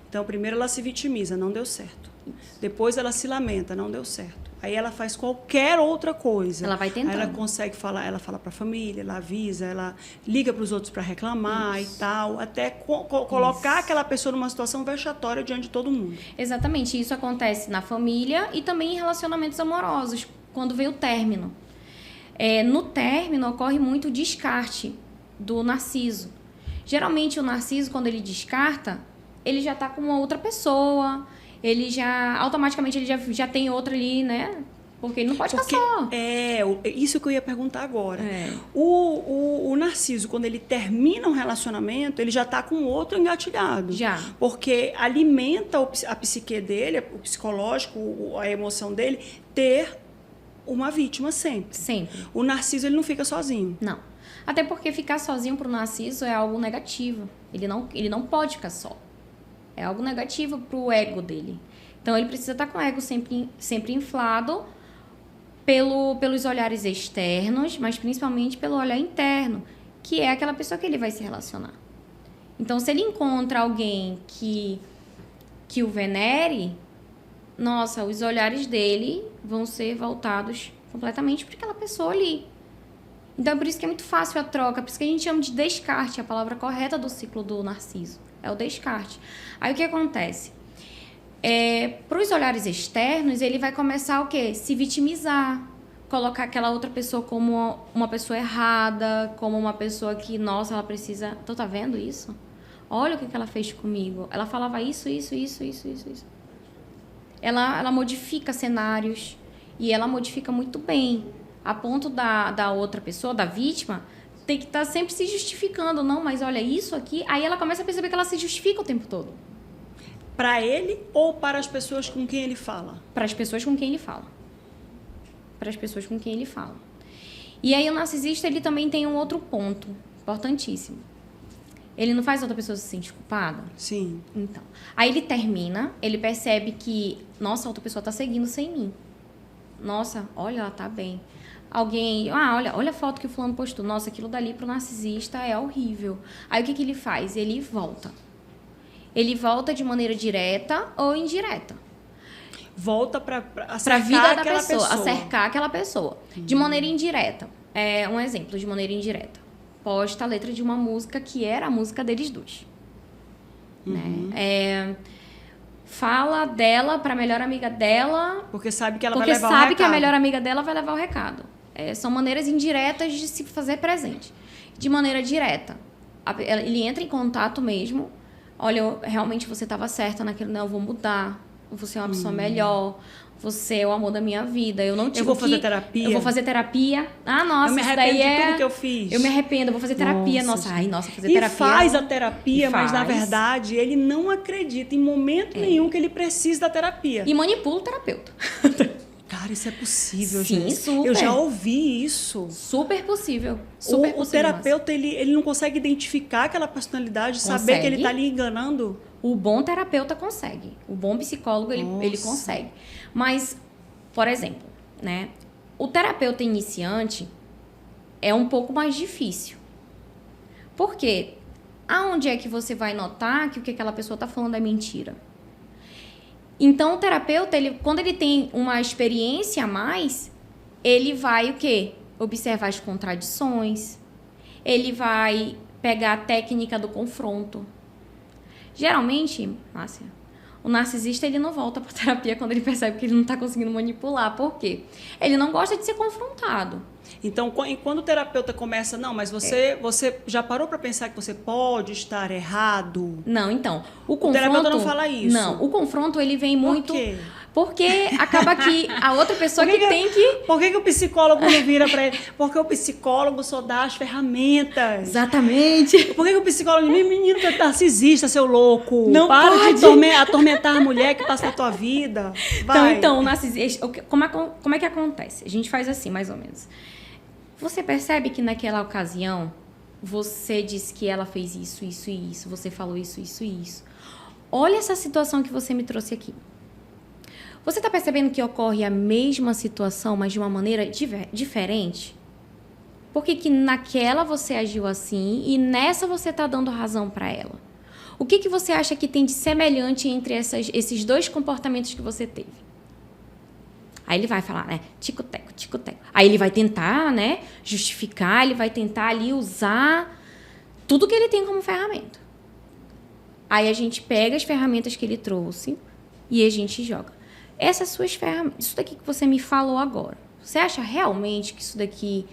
Então, primeiro ela se vitimiza, não deu certo. Depois ela se lamenta, não deu certo. Aí ela faz qualquer outra coisa. Ela vai tentando. Aí ela consegue falar, ela fala para a família, ela avisa, ela liga para os outros para reclamar e tal, até colocar aquela pessoa numa situação vexatória diante de todo mundo. Exatamente. Isso acontece na família e também em relacionamentos amorosos, quando vem o término. No término, ocorre muito o descarte do narciso. Geralmente, o narciso, quando ele descarta, ele já está com uma outra pessoa, ele já, automaticamente, ele já tem outra ali, né? Porque ele não pode ficar só. Isso que eu ia perguntar agora. O narciso, quando ele termina um relacionamento, ele já está com outro engatilhado. Já. Porque alimenta a psique dele, o psicológico, a emoção dele, ter uma vítima sempre. Sempre. O narciso, ele não fica sozinho. Não. Até porque ficar sozinho pro narciso é algo negativo. Ele não pode ficar só. É algo negativo pro ego dele. Então, ele precisa estar com o ego sempre inflado pelos olhares externos, mas principalmente pelo olhar interno, que é aquela pessoa que ele vai se relacionar. Então, se ele encontra alguém que o venere, nossa, os olhares dele vão ser voltados completamente para aquela pessoa ali. Então, é por isso que é muito fácil a troca, por isso que a gente chama de descarte, a palavra correta do ciclo do narciso. É o descarte. Aí, o que acontece? Para os olhares externos, ele vai começar o quê? Se vitimizar, colocar aquela outra pessoa como uma pessoa errada, como uma pessoa que, nossa, ela precisa... Tu tá vendo isso? Olha o que ela fez comigo. Ela falava isso. Ela modifica cenários e ela modifica muito bem, a ponto da outra pessoa, da vítima, tem que estar sempre se justificando. Não, mas olha, isso aqui... Aí ela começa a perceber que ela se justifica o tempo todo. Para ele ou para as pessoas com quem ele fala? Para as pessoas com quem ele fala. Para as pessoas com quem ele fala. E aí o narcisista, ele também tem um outro ponto importantíssimo. Ele não faz outra pessoa se sentir culpada? Sim. Então. Aí ele termina, ele percebe que, nossa, a outra pessoa está seguindo sem mim. Nossa, olha, ela tá bem. Alguém, olha a foto que o fulano postou. Nossa, aquilo dali pro narcisista é horrível. Aí o que ele faz? Ele volta. Ele volta de maneira direta ou indireta. Volta para a vida da pessoa, a cercar aquela pessoa. De maneira indireta. Um exemplo de maneira indireta. Posta a letra de uma música que era a música deles dois. Né? Fala dela para a melhor amiga dela. Porque sabe que ela vai levar o recado. Porque sabe que a melhor amiga dela vai levar o recado. São maneiras indiretas de se fazer presente. De maneira direta. Ele entra em contato mesmo. Olha, realmente você estava certa naquilo. Não, eu vou mudar. Você é uma pessoa melhor. Você é o amor da minha vida. Eu vou fazer terapia. Eu vou fazer terapia. Ah, nossa, eu me arrependo de tudo que eu fiz. Eu me arrependo, eu vou fazer terapia. Nossa, fazer terapia. E faz a terapia, mas na verdade ele não acredita em momento nenhum que ele precisa da terapia. E manipula o terapeuta. Cara, isso é possível, Sim, gente. super. Eu já ouvi isso. Super possível. O terapeuta, ele não consegue identificar aquela personalidade, saber que ele está ali enganando. O bom terapeuta consegue. O bom psicólogo, ele consegue. Mas, por exemplo, né? O terapeuta iniciante é um pouco mais difícil. Por quê? Aonde é que você vai notar que o que aquela pessoa está falando é mentira? Então, o terapeuta, quando ele tem uma experiência a mais, ele vai o quê? Observar as contradições. Ele vai pegar a técnica do confronto. Geralmente, Márcia, o narcisista ele não volta para terapia quando ele percebe que ele não está conseguindo manipular. Por quê? Ele não gosta de ser confrontado. Então, quando o terapeuta começa, não, mas você já parou para pensar que você pode estar errado? Não, então. O terapeuta não fala isso. Não, o confronto ele vem muito... Por quê? Porque acaba que a outra pessoa tem que... Por que o psicólogo não vira para ele? Porque o psicólogo só dá as ferramentas. Exatamente. Por que o psicólogo... Menino, tu é narcisista, seu louco. Não para pode. de atormentar a mulher que passa na tua vida. Vai. Então, o narcisista... Como é que acontece? A gente faz assim, mais ou menos. Você percebe que naquela ocasião, você disse que ela fez isso, isso e isso. Você falou isso, isso e isso. Olha essa situação que você me trouxe aqui. Você está percebendo que ocorre a mesma situação, mas de uma maneira diferente? Por que naquela você agiu assim e nessa você está dando razão para ela? O que você acha que tem de semelhante entre esses dois comportamentos que você teve? Aí ele vai falar, né? Tico-teco, tico-teco. Aí ele vai tentar, né? Justificar, ele vai tentar ali usar tudo que ele tem como ferramenta. Aí a gente pega as ferramentas que ele trouxe e a gente joga. Essas suas ferramentas, isso daqui que você me falou agora, você acha realmente que isso daqui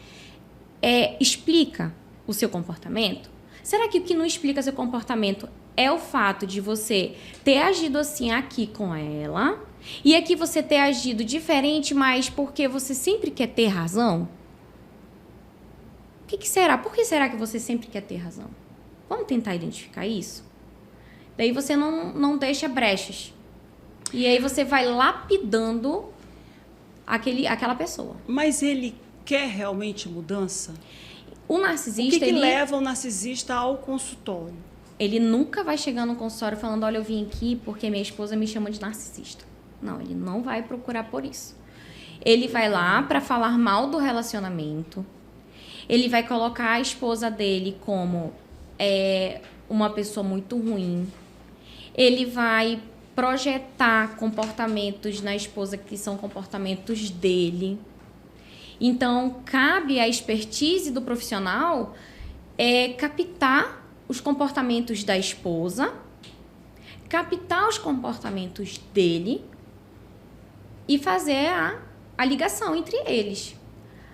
explica o seu comportamento? Será que o que não explica seu comportamento é o fato de você ter agido assim aqui com ela e aqui você ter agido diferente, mas porque você sempre quer ter razão? O que será? Por que será que você sempre quer ter razão? Vamos tentar identificar isso? Daí você não deixa brechas. E aí você vai lapidando aquela pessoa. Mas ele quer realmente mudança? O narcisista... O que leva o narcisista ao consultório? Ele nunca vai chegar no consultório falando, olha, eu vim aqui porque minha esposa me chama de narcisista. Não, ele não vai procurar por isso. Ele vai lá para falar mal do relacionamento. Ele vai colocar a esposa dele como uma pessoa muito ruim. Ele vai projetar comportamentos na esposa que são comportamentos dele. Então, cabe à expertise do profissional captar os comportamentos da esposa, captar os comportamentos dele e fazer a ligação entre eles.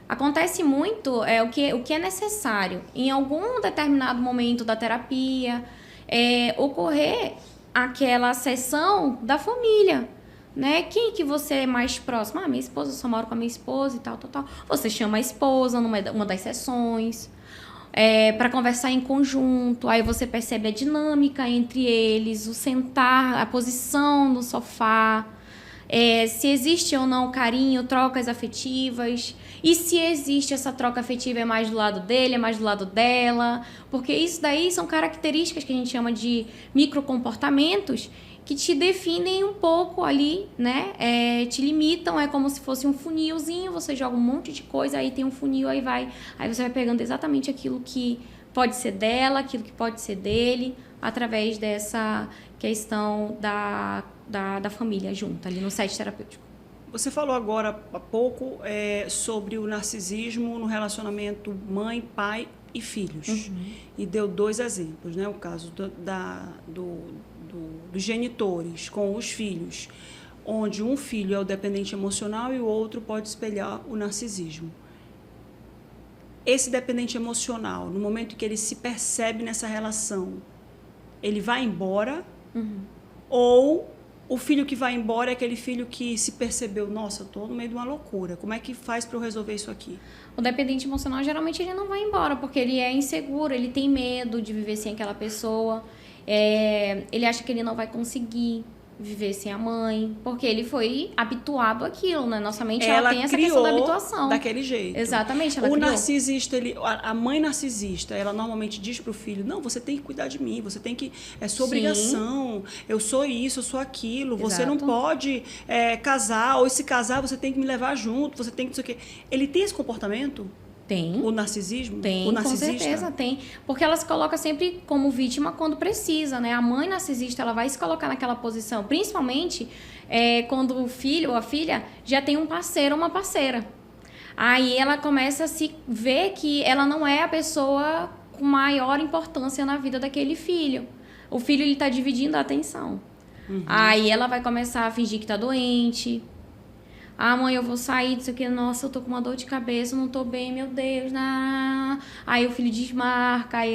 Acontece muito o que é necessário em algum determinado momento da terapia ocorrer aquela sessão da família, né? Quem que você é mais próximo? Minha esposa, eu só moro com a minha esposa e tal. Você chama a esposa numa das sessões para conversar em conjunto. Aí você percebe a dinâmica entre eles, o sentar, a posição no sofá, se existe ou não carinho, trocas afetivas. E se existe essa troca afetiva, é mais do lado dele, é mais do lado dela. Porque isso daí são características que a gente chama de microcomportamentos que te definem um pouco ali, né? Te limitam, é como se fosse um funilzinho, você joga um monte de coisa, aí tem um funil, aí você vai pegando exatamente aquilo que pode ser dela, aquilo que pode ser dele, através dessa questão da família junto, ali no set terapêutico. Você falou agora há pouco sobre o narcisismo no relacionamento mãe, pai e filhos. Uhum. E deu 2 exemplos, né? O caso dos genitores com os filhos, onde um filho é o dependente emocional e o outro pode espelhar o narcisismo. Esse dependente emocional, no momento que ele se percebe nessa relação, ele vai embora? Uhum. Ou o filho que vai embora é aquele filho que se percebeu, nossa, eu estou no meio de uma loucura, como é que faz para eu resolver isso aqui? O dependente emocional, geralmente, ele não vai embora, porque ele é inseguro, ele tem medo de viver sem aquela pessoa, ele acha que ele não vai conseguir viver sem a mãe, porque ele foi habituado àquilo, né? Nossa mente, ela tem essa questão da habituação. Daquele jeito. Exatamente, ela criou. O narcisista, a mãe narcisista, ela normalmente diz pro filho, não, você tem que cuidar de mim, você tem que, é sua obrigação, eu sou isso, eu sou aquilo, Exato. Você não pode casar, ou se casar, você tem que me levar junto, você tem que, não sei o quê. Ele tem esse comportamento? Tem. O narcisismo? Tem, o narcisista? Com certeza tem. Porque ela se coloca sempre como vítima quando precisa, né? A mãe narcisista, ela vai se colocar naquela posição, principalmente quando o filho ou a filha já tem um parceiro ou uma parceira. Aí ela começa a se ver que ela não é a pessoa com maior importância na vida daquele filho. O filho, ele tá dividindo a atenção. Uhum. Aí ela vai começar a fingir que tá doente. Mãe, eu vou sair disso aqui. Nossa, eu tô com uma dor de cabeça, não tô bem, meu Deus. Aí o filho desmarca, aí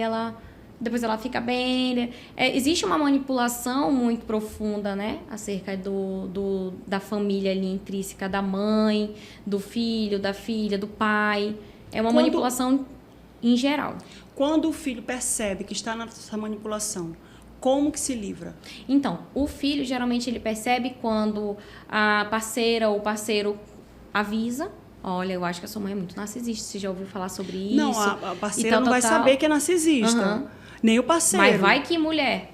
depois ela fica bem. Né? Existe uma manipulação muito profunda, né? Acerca da família ali intrínseca, da mãe, do filho, da filha, do pai. É uma manipulação em geral. Quando o filho percebe que está nessa manipulação, como que se livra? Então, o filho, geralmente, ele percebe quando a parceira ou o parceiro avisa. Olha, eu acho que a sua mãe é muito narcisista. Você já ouviu falar sobre isso? Não, a parceira não vai saber que é narcisista. Uhum. Nem o parceiro. Mas vai que mulher.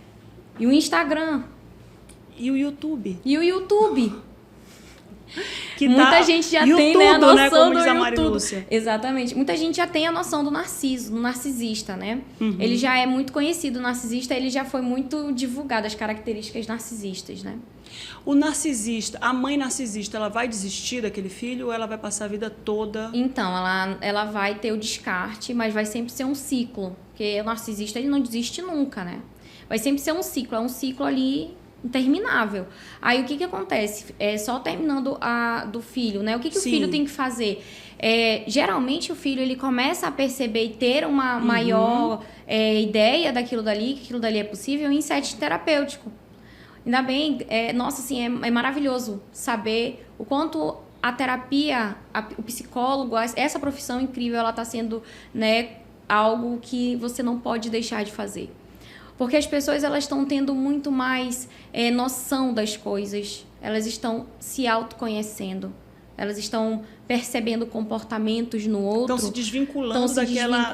E o Instagram. E o YouTube. E o YouTube. Que muita gente já YouTube, tem, né, a noção, né, como do diz a YouTube. Marilúcia. Exatamente. Muita gente já tem a noção do narciso, do narcisista, né? Ele já é muito conhecido, o narcisista, ele já foi muito divulgado, as características narcisistas, né? O narcisista, a mãe narcisista, ela vai desistir daquele filho ou ela vai passar a vida toda? Então, ela vai ter o descarte, mas vai sempre ser um ciclo. Porque o narcisista, ele não desiste nunca, né? Vai sempre ser um ciclo, é um ciclo ali interminável. Aí, o que acontece? Só terminando do filho, né? O que o filho tem que fazer? Geralmente, o filho, ele começa a perceber e ter uma maior ideia daquilo dali, que aquilo dali é possível, em setting terapêutico. Ainda bem, nossa, assim, é maravilhoso saber o quanto a terapia, o psicólogo, essa profissão incrível, ela está sendo, né, algo que você não pode deixar de fazer. Porque as pessoas, elas estão tendo muito mais noção das coisas, elas estão se autoconhecendo, elas estão percebendo comportamentos no outro. Estão se desvinculando daquela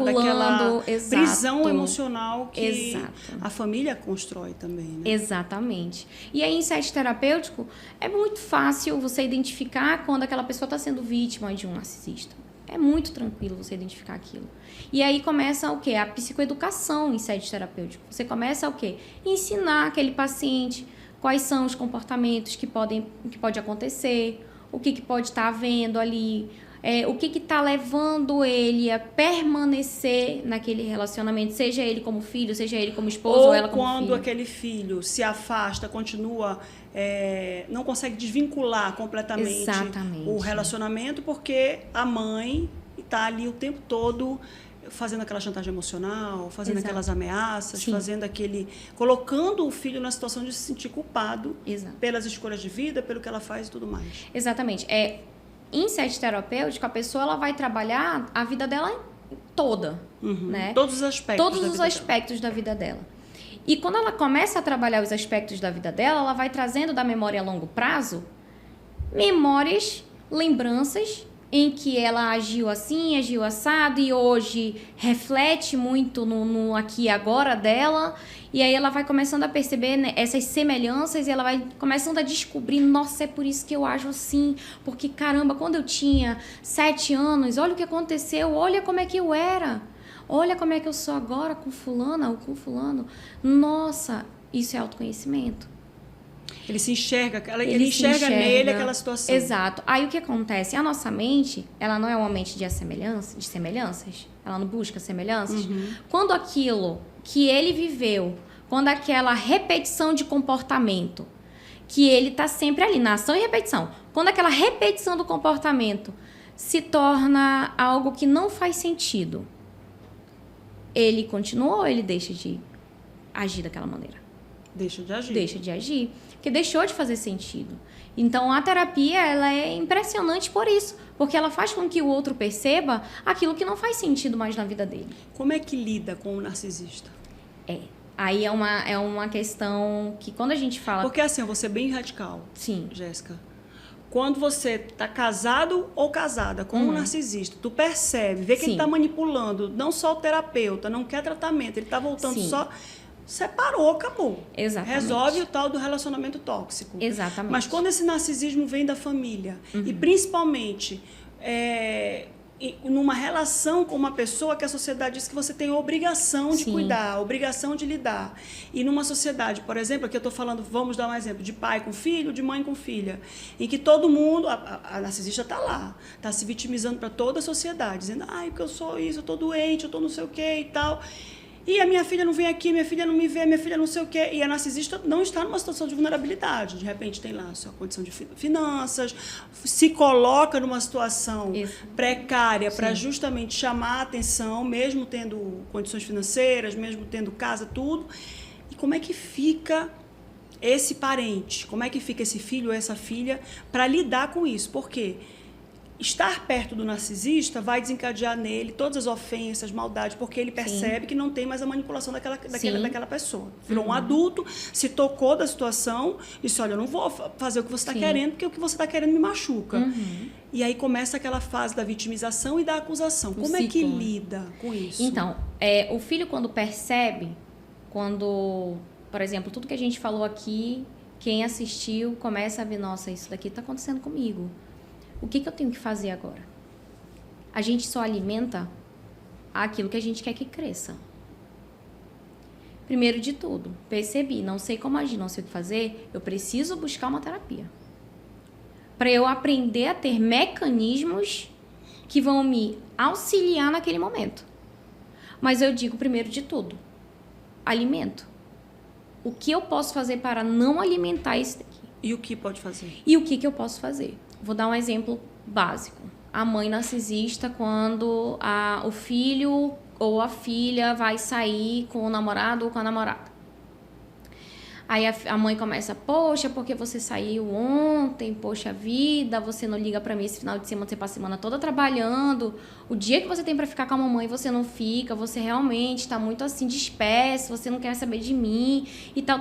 prisão emocional que a família constrói também, né? Exatamente. E aí, em sete terapêutico, é muito fácil você identificar quando aquela pessoa está sendo vítima de um narcisista. É muito tranquilo você identificar aquilo. E aí começa o quê? A psicoeducação em sete terapêutico. Você começa o quê? Ensinar aquele paciente quais são os comportamentos que pode acontecer, o que pode estar havendo ali, o que está levando ele a permanecer naquele relacionamento, seja ele como filho, seja ele como esposo ou ela como filho. Ou quando aquele filho se afasta, continua, não consegue desvincular completamente o relacionamento, porque a mãe está ali o tempo todo fazendo aquela chantagem emocional, fazendo aquelas ameaças, colocando o filho na situação de se sentir culpado pelas escolhas de vida, pelo que ela faz e tudo mais. Exatamente. Em sete terapêutico, a pessoa, ela vai trabalhar a vida dela toda, né? Todos os aspectos. Todos os aspectos da vida dela. E quando ela começa a trabalhar os aspectos da vida dela, ela vai trazendo da memória a longo prazo memórias, lembranças em que ela agiu assim, agiu assado, e hoje reflete muito no aqui e agora dela, e aí ela vai começando a perceber, né, essas semelhanças, e ela vai começando a descobrir, nossa, é por isso que eu ajo assim, porque caramba, quando eu tinha 7 anos, olha o que aconteceu, olha como é que eu era, olha como é que eu sou agora com fulana ou com fulano, nossa, isso é autoconhecimento. Ele se enxerga, ele enxerga nele aquela situação. Exato. Aí o que acontece? A nossa mente, ela não é uma mente de semelhanças, ela não busca semelhanças. Quando aquilo que ele viveu, quando aquela repetição de comportamento, que ele está sempre ali, na ação e repetição, quando aquela repetição do comportamento se torna algo que não faz sentido, ele continua ou ele deixa de agir daquela maneira? Deixa de agir. Deixa de agir, porque deixou de fazer sentido. Então, a terapia, ela é impressionante por isso, porque ela faz com que o outro perceba aquilo que não faz sentido mais na vida dele. Como é que lida com o narcisista? Aí é uma questão que quando a gente fala... Porque assim, eu vou ser bem radical, Sim. Jéssica. Quando você está casado ou casada com um narcisista, tu percebe, vê que ele está manipulando, não só o terapeuta, não quer tratamento, ele está voltando só... Separou, acabou. Exatamente. Resolve o tal do relacionamento tóxico. Exatamente. Mas quando esse narcisismo vem da família, e principalmente numa relação com uma pessoa que a sociedade diz que você tem a obrigação de cuidar, a obrigação de lidar. E numa sociedade, por exemplo, aqui eu estou falando, vamos dar um exemplo, de pai com filho, de mãe com filha, em que todo mundo, a narcisista está lá, está se vitimizando para toda a sociedade, dizendo, porque eu sou isso, eu estou doente, eu estou não sei o quê e tal... E a minha filha não vem aqui, minha filha não me vê, minha filha não sei o quê. E a narcisista não está numa situação de vulnerabilidade. De repente tem lá a sua condição de finanças, se coloca numa situação precária para justamente chamar a atenção, mesmo tendo condições financeiras, mesmo tendo casa, tudo. E como é que fica esse parente? Como é que fica esse filho ou essa filha para lidar com isso? Por quê? Estar perto do narcisista vai desencadear nele todas as ofensas, maldades, porque ele percebe que não tem mais a manipulação daquela pessoa. Virou um adulto, se tocou da situação e disse, olha, eu não vou fazer o que você está querendo, porque o que você está querendo me machuca. E aí começa aquela fase da vitimização e da acusação. Como é que lida com isso? Então, o filho quando percebe, por exemplo, tudo que a gente falou aqui, quem assistiu começa a ver, nossa, isso daqui está acontecendo comigo. O que eu tenho que fazer agora? A gente só alimenta aquilo que a gente quer que cresça. Primeiro de tudo, percebi, não sei como agir, não sei o que fazer, eu preciso buscar uma terapia. Para eu aprender a ter mecanismos que vão me auxiliar naquele momento. Mas eu digo primeiro de tudo, alimento. O que eu posso fazer para não alimentar esse daqui? E o que pode fazer? E o que eu posso fazer? Vou dar um exemplo básico. A mãe narcisista, quando o filho ou a filha vai sair com o namorado ou com a namorada. Aí a mãe começa, poxa, porque você saiu ontem, poxa vida, você não liga pra mim esse final de semana, você passa a semana toda trabalhando, o dia que você tem pra ficar com a mamãe você não fica, você realmente tá muito assim disperso, você não quer saber de mim e tal.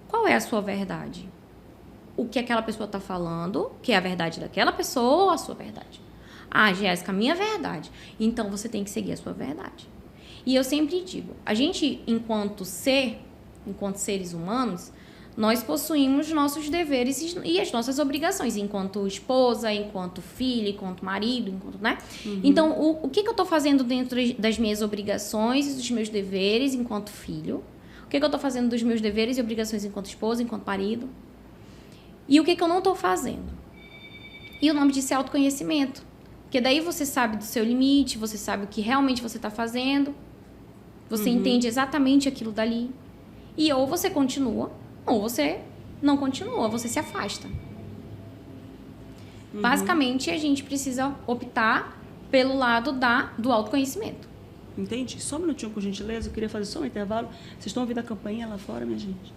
Qual é a sua verdade? O que aquela pessoa tá falando, que é a verdade daquela pessoa ou a sua verdade? Ah, Jéssica, a minha verdade. Então você tem que seguir a sua verdade. E eu sempre digo, a gente enquanto seres humanos, nós possuímos nossos deveres e as nossas obrigações, enquanto esposa, enquanto filha, enquanto marido, né? Uhum. Então, o que eu estou fazendo dentro das minhas obrigações e dos meus deveres enquanto filho? O que eu estou fazendo dos meus deveres e obrigações enquanto esposa, enquanto marido? E o que eu não estou fazendo? E o nome disso é autoconhecimento. Porque daí você sabe do seu limite, você sabe o que realmente você está fazendo, você entende exatamente aquilo dali. E ou você continua, ou você não continua, você se afasta. Basicamente, a gente precisa optar pelo lado do autoconhecimento. Entendi. Só um minutinho, por gentileza, eu queria fazer só um intervalo. Vocês estão ouvindo a campainha lá fora, minha gente?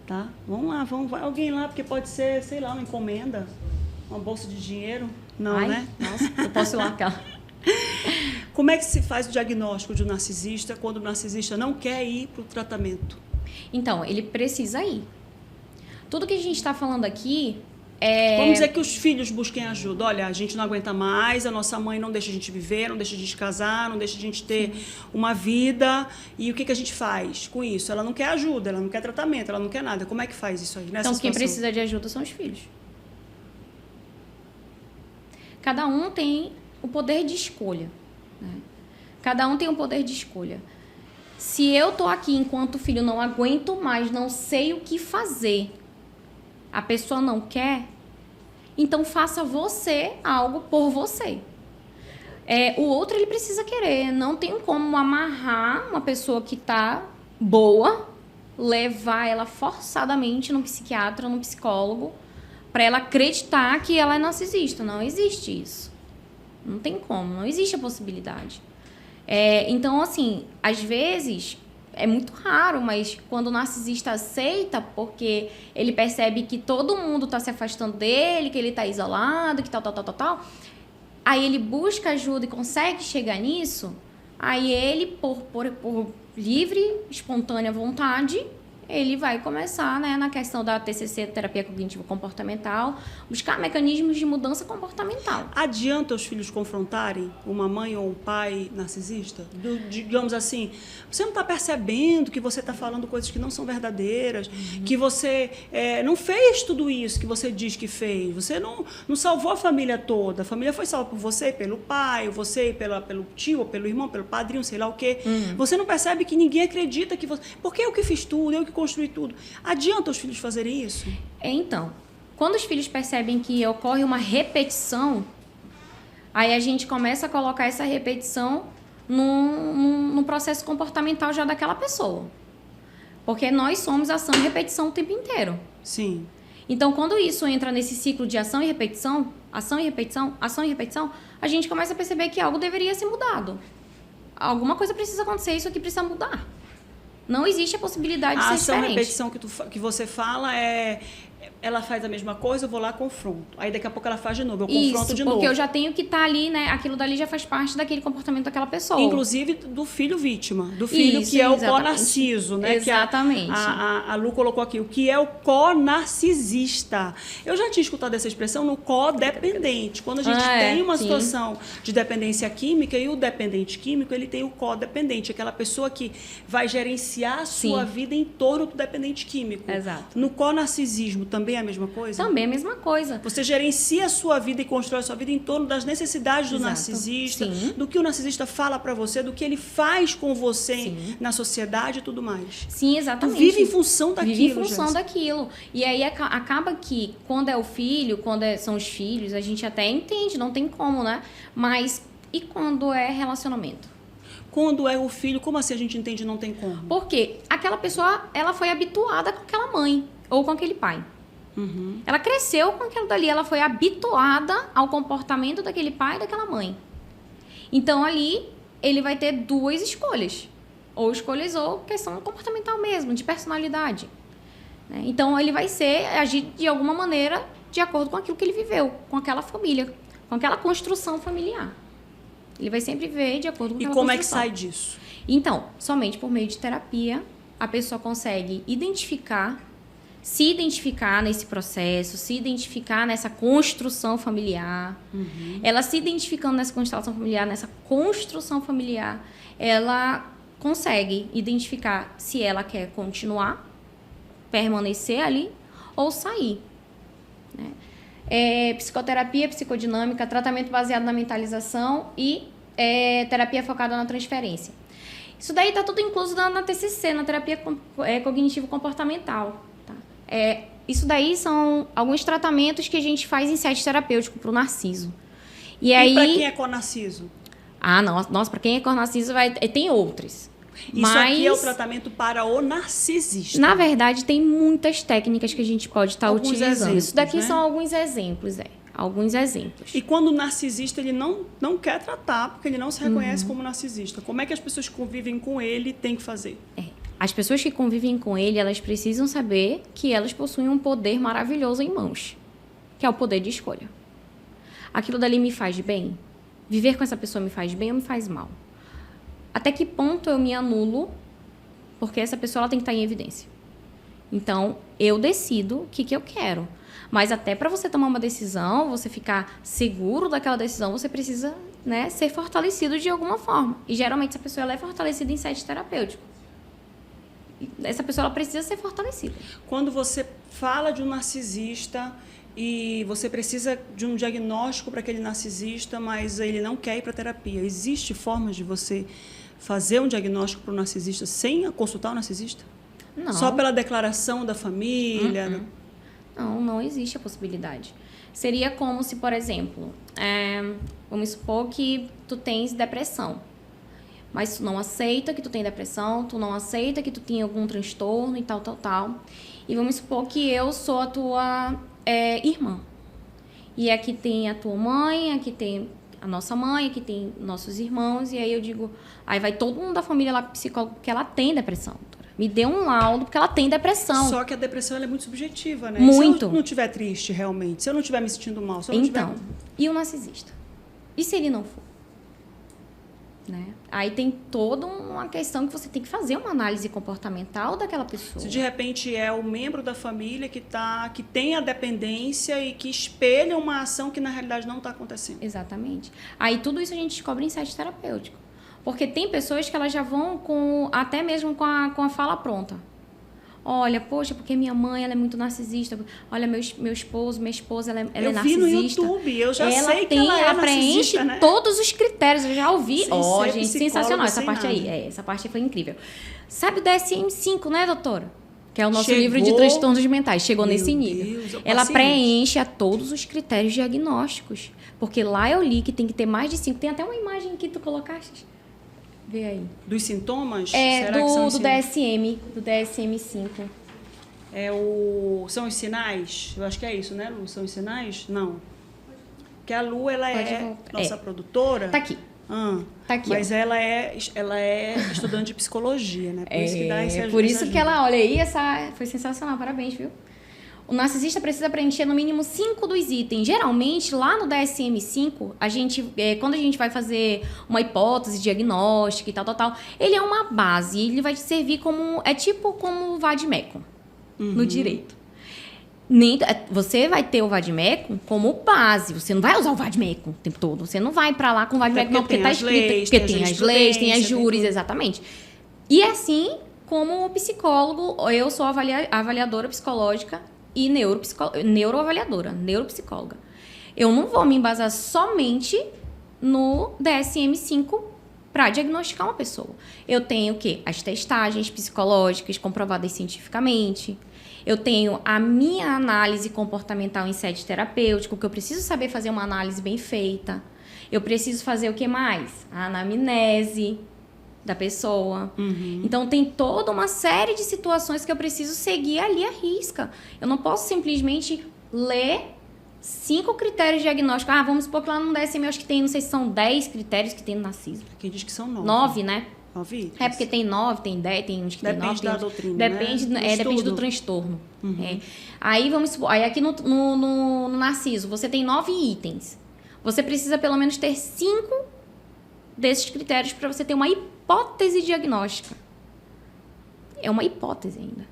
Tá? Vamos lá, vai alguém lá, porque pode ser, sei lá, uma encomenda, uma bolsa de dinheiro. Não, né? Nossa, eu posso ir lá, cara. Como é que se faz o diagnóstico de um narcisista quando o narcisista não quer ir para o tratamento? Então, ele precisa ir. Tudo que a gente está falando aqui Vamos dizer que os filhos busquem ajuda. Olha, a gente não aguenta mais, a nossa mãe não deixa a gente viver, não deixa a gente casar, não deixa a gente ter uma vida. E o que a gente faz com isso? Ela não quer ajuda, ela não quer tratamento, ela não quer nada. Como é que faz isso aí? Então, quem precisa de ajuda são os filhos. Cada um tem o poder de escolha. Né? Cada um tem o poder de escolha. Se eu tô aqui enquanto filho, não aguento mais, não sei o que fazer, a pessoa não quer, então faça você algo por você. O outro, ele precisa querer. Não tem como amarrar uma pessoa que tá boa, levar ela forçadamente no psiquiatra, no psicólogo, para ela acreditar que ela é narcisista. Não existe isso. Não tem como, não existe a possibilidade. Então, assim, às vezes, é muito raro, mas quando o narcisista aceita, porque ele percebe que todo mundo está se afastando dele, que ele está isolado, que tal, aí ele busca ajuda e consegue chegar nisso, aí ele, por livre, espontânea vontade, ele vai começar, né, na questão da TCC, terapia cognitivo-comportamental, buscar mecanismos de mudança comportamental. Adianta os filhos confrontarem uma mãe ou um pai narcisista? Digamos assim, você não está percebendo que você está falando coisas que não são verdadeiras, que você não fez tudo isso que você diz que fez, você não salvou a família toda, a família foi salva por você, pelo pai, você pelo tio, ou pelo irmão, pelo padrinho, sei lá o quê. Você não percebe que ninguém acredita que você... Porque eu que fiz tudo, eu que construir tudo. Adianta os filhos fazerem isso? Então, quando os filhos percebem que ocorre uma repetição, aí a gente começa a colocar essa repetição no processo comportamental já daquela pessoa. Porque nós somos ação e repetição o tempo inteiro. Sim. Então, quando isso entra nesse ciclo de ação e repetição, ação e repetição, ação e repetição, a gente começa a perceber que algo deveria ser mudado. Alguma coisa precisa acontecer, isso aqui precisa mudar. Não existe a possibilidade de ser diferente. A ação e repetição que você fala ela faz a mesma coisa, eu vou lá, confronto. Aí daqui a pouco ela faz de novo, eu confronto de novo. Porque eu já tenho que estar ali, né? Aquilo dali já faz parte daquele comportamento daquela pessoa. Inclusive do filho vítima, do filho que é o co-narciso, né? Exatamente. Que a Lu colocou aqui, o que é o co-narcisista. Eu já tinha escutado essa expressão no co-dependente. Quando a gente tem uma situação de dependência química, e o dependente químico, ele tem o co-dependente, aquela pessoa que vai gerenciar a sua vida em torno do dependente químico. Exato. No co-narcisismo também é a mesma coisa? Também é a mesma coisa. Você gerencia a sua vida e constrói a sua vida em torno das necessidades do narcisista, do que o narcisista fala para você, do que ele faz com você na sociedade e tudo mais. Sim, exatamente. Tu vive em função daquilo. Vive em função daquilo. E aí acaba que quando é o filho, são os filhos, a gente até entende, não tem como, né? Mas e quando é relacionamento? Quando é o filho, como assim a gente entende não tem como? Porque aquela pessoa, ela foi habituada com aquela mãe ou com aquele pai. Ela cresceu com aquilo dali, ela foi habituada ao comportamento daquele pai e daquela mãe. Então, ali, ele vai ter duas escolhas. Ou escolhas ou questão comportamental mesmo, de personalidade. Né? Então, ele vai agir de alguma maneira de acordo com aquilo que ele viveu, com aquela família, com aquela construção familiar. Ele vai sempre ver de acordo com aquela construção. E como é que sai disso? Então, somente por meio de terapia, a pessoa consegue se identificar nesse processo, se identificar nessa construção familiar. Ela se identificando nessa constelação familiar, nessa construção familiar, ela consegue identificar se ela quer continuar, permanecer ali ou sair. Né? Psicoterapia, psicodinâmica, tratamento baseado na mentalização e terapia focada na transferência. Isso daí está tudo incluso na TCC, na terapia cognitivo-comportamental. Isso daí são alguns tratamentos que a gente faz em sete terapêutico para o narciso. E aí, para quem é co-narciso? Nossa, para quem é co-narciso tem outros. Isso aqui é o tratamento para o narcisista. Na verdade, tem muitas técnicas que a gente pode estar utilizando. Exemplos, isso daqui né? São alguns exemplos, Alguns exemplos. E quando o narcisista ele não quer tratar, porque ele não se reconhece como narcisista, como é que as pessoas que convivem com ele têm que fazer? As pessoas que convivem com ele, elas precisam saber que elas possuem um poder maravilhoso em mãos, que é o poder de escolha. Aquilo dali me faz bem? Viver com essa pessoa me faz bem ou me faz mal? Até que ponto eu me anulo? Porque essa pessoa ela tem que estar em evidência. Então, eu decido o que eu quero. Mas até para você tomar uma decisão, você ficar seguro daquela decisão, você precisa, né, ser fortalecido de alguma forma. E geralmente essa pessoa ela é fortalecida em sete terapêutico. Essa pessoa ela precisa ser fortalecida. Quando você fala de um narcisista e você precisa de um diagnóstico para aquele narcisista, mas ele não quer ir para terapia, existe formas de você fazer um diagnóstico para o narcisista sem consultar o narcisista? Não. Só pela declaração da família? Não existe a possibilidade. Seria como se, por exemplo, vamos supor que tu tens depressão. Mas tu não aceita que tu tem depressão, tu não aceita que tu tem algum transtorno e tal. E vamos supor que eu sou a tua irmã. E aqui tem a tua mãe, aqui tem a nossa mãe, aqui tem nossos irmãos. E aí eu digo, aí vai todo mundo da família lá pro psicólogo porque ela tem depressão. Me dê um laudo porque ela tem depressão. Só que a depressão ela é muito subjetiva, né? Muito. Se eu não estiver triste realmente, se eu não estiver me sentindo mal, se eu não e o narcisista? E se ele não for? Né? Aí tem toda uma questão que você tem que fazer uma análise comportamental daquela pessoa. Se de repente é o membro da família que tem a dependência e que espelha uma ação que na realidade não está acontecendo. Exatamente. Aí tudo isso a gente descobre em site terapêutico. Porque tem pessoas que elas já vão até mesmo com a fala pronta. Olha, poxa, porque minha mãe ela é muito narcisista. Olha, meu esposo, minha esposa, ela é narcisista. Eu vi no YouTube, eu já sei que ela é narcisista, preenche todos os critérios, eu já ouvi. Gente, sensacional essa parte nada. aí. Essa parte foi incrível. Sabe o DSM-5, né, doutora? Que é o nosso livro de transtornos mentais. Chegou nesse nível. Ela preenche a todos os critérios diagnósticos. Porque lá eu li que tem que ter mais de 5. Tem até uma imagem que tu colocaste. Vê aí. Dos sintomas? Será que são do DSM, do DSM-5. São os sinais? Eu acho que é isso, né, Lu? São os sinais? Não. Porque a Lu, ela é nossa produtora. Tá aqui. Tá aqui. Mas ela é estudante de psicologia, né? Por isso que dá esse por isso que ela, olha aí, foi sensacional, parabéns, viu? O narcisista precisa preencher no mínimo 5 dos itens. Geralmente, lá no DSM-5, quando a gente vai fazer uma hipótese diagnóstica e tal, ele é uma base. Ele vai te servir tipo como o vade-mecum no direito. Você vai ter o vade-mecum como base. Você não vai usar o vade-mecum o tempo todo. Você não vai pra lá com o vade-mecum porque tá escrito. Porque tem as leis, tem as júris, exatamente. E assim como o psicólogo, eu sou avaliadora psicológica e neuropsicóloga. Eu não vou me embasar somente no DSM-5 para diagnosticar uma pessoa. Eu tenho o quê? As testagens psicológicas comprovadas cientificamente. Eu tenho a minha análise comportamental em sede terapêutico, que eu preciso saber fazer uma análise bem feita. Eu preciso fazer o que mais? A anamnese da pessoa. Então, tem toda uma série de situações que eu preciso seguir ali à risca. Eu não posso simplesmente ler 5 critérios diagnósticos. Vamos supor que lá no DSM, eu acho que tem, não sei se são 10 critérios que tem no narcisismo. Aqui diz que são 9. 9, né? 9 itens. É porque tem 9, tem 10, tem uns que tem 9. Depende da doutrina, depende, né? Depende do transtorno. Aí, vamos supor, aí aqui no narciso, você tem 9 itens. Você precisa pelo menos ter 5 desses critérios para você ter uma hipótese diagnóstica. É uma hipótese ainda.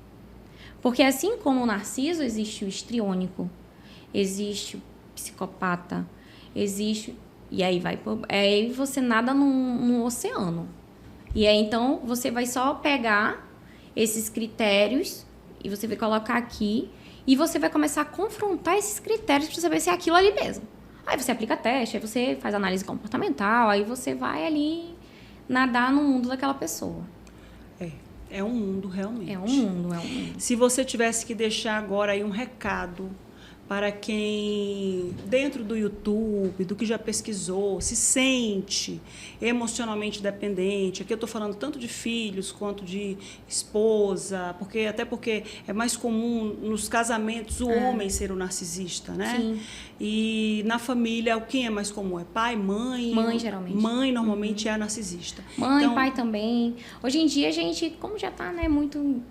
Porque assim como o narciso, existe o histriônico, existe o psicopata, existe... E aí aí você nada num oceano. E aí, então, você vai só pegar esses critérios e você vai colocar aqui e você vai começar a confrontar esses critérios para saber se é aquilo ali mesmo. Aí você aplica teste, aí você faz análise comportamental, aí você vai ali nadar no mundo daquela pessoa. É um mundo, realmente. É um mundo. Se você tivesse que deixar agora aí um recado para quem, dentro do YouTube, do que já pesquisou, se sente emocionalmente dependente. Aqui eu estou falando tanto de filhos quanto de esposa, até porque é mais comum nos casamentos o homem ser o narcisista, né? Sim. E na família, quem é mais comum? É pai, mãe? Mãe, geralmente. Mãe, normalmente, é a narcisista. Mãe, então, pai também. Hoje em dia, a gente, como já está, né, muito...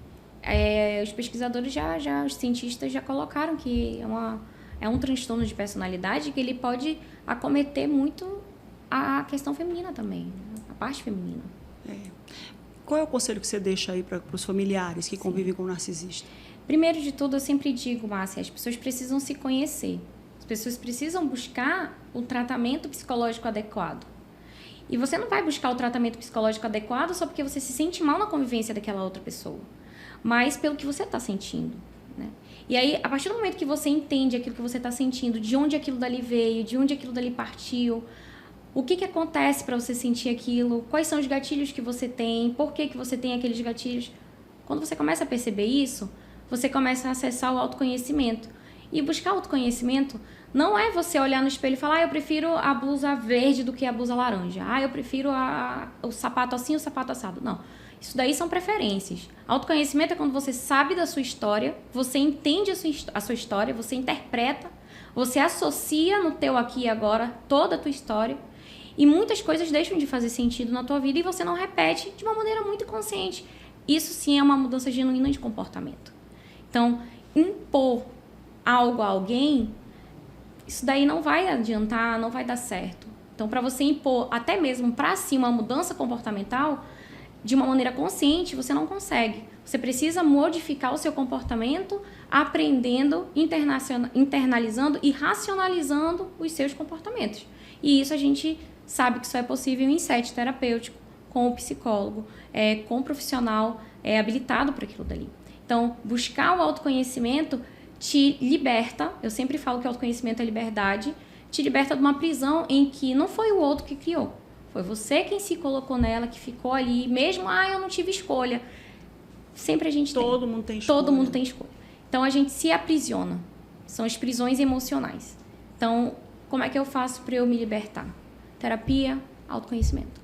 os pesquisadores os cientistas já colocaram que é um transtorno de personalidade que ele pode acometer muito a questão feminina também, a parte feminina. Qual é o conselho que você deixa aí para os familiares que convivem com o narcisista? Primeiro de tudo, eu sempre digo, Márcia, as pessoas precisam se conhecer. As pessoas precisam buscar o tratamento psicológico adequado. E você não vai buscar o tratamento psicológico adequado só porque você se sente mal na convivência daquela outra pessoa, mas pelo que você está sentindo, né? E aí, a partir do momento que você entende aquilo que você está sentindo, de onde aquilo dali veio, de onde aquilo dali partiu, o que acontece para você sentir aquilo, quais são os gatilhos que você tem, por que você tem aqueles gatilhos. Quando você começa a perceber isso, você começa a acessar o autoconhecimento. E buscar autoconhecimento não é você olhar no espelho e falar, eu prefiro a blusa verde do que a blusa laranja. Eu prefiro o sapato assim e o sapato assado. Não. Isso daí são preferências. Autoconhecimento é quando você sabe da sua história, você entende a sua história, você interpreta, você associa no teu aqui e agora toda a tua história e muitas coisas deixam de fazer sentido na tua vida e você não repete de uma maneira muito consciente. Isso sim é uma mudança genuína de comportamento. Então, impor algo a alguém, isso daí não vai adiantar, não vai dar certo. Então, para você impor até mesmo para si uma mudança comportamental, de uma maneira consciente, você não consegue. Você precisa modificar o seu comportamento, aprendendo, internalizando e racionalizando os seus comportamentos. E isso a gente sabe que só é possível em sete terapêutico, com o psicólogo, com o profissional habilitado para aquilo dali. Então, buscar o autoconhecimento te liberta, eu sempre falo que o autoconhecimento é liberdade, te liberta de uma prisão em que não foi o outro que criou. Foi você quem se colocou nela, que ficou ali, mesmo, eu não tive escolha. Sempre a gente Todo mundo tem escolha. Todo mundo tem escolha. Então, a gente se aprisiona. São as prisões emocionais. Então, como é que eu faço para eu me libertar? Terapia, autoconhecimento.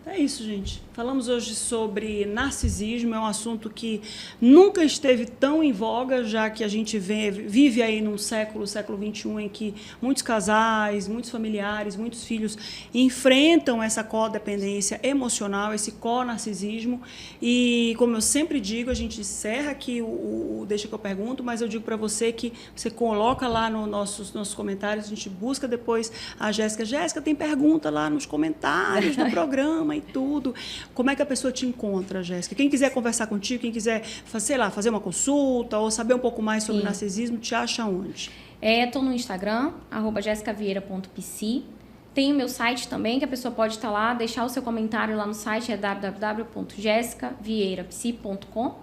É isso, gente. Falamos hoje sobre narcisismo, é um assunto que nunca esteve tão em voga, já que a gente vive aí num século XXI, em que muitos casais, muitos familiares, muitos filhos enfrentam essa codependência emocional, esse co-narcisismo. E, como eu sempre digo, a gente encerra aqui o Deixa que eu pergunto, mas eu digo para você que você coloca lá nos nossos comentários, a gente busca depois a Jéssica. Jéssica, tem pergunta lá nos comentários do programa e tudo. Como é que a pessoa te encontra, Jéssica? Quem quiser conversar contigo, quem quiser, sei lá, fazer uma consulta ou saber um pouco mais sobre narcisismo, te acha onde? Estou no Instagram, @jessicavieira.pc. Tem o meu site também, que a pessoa pode estar lá, deixar o seu comentário lá no site, é www.jessicavieirapc.com.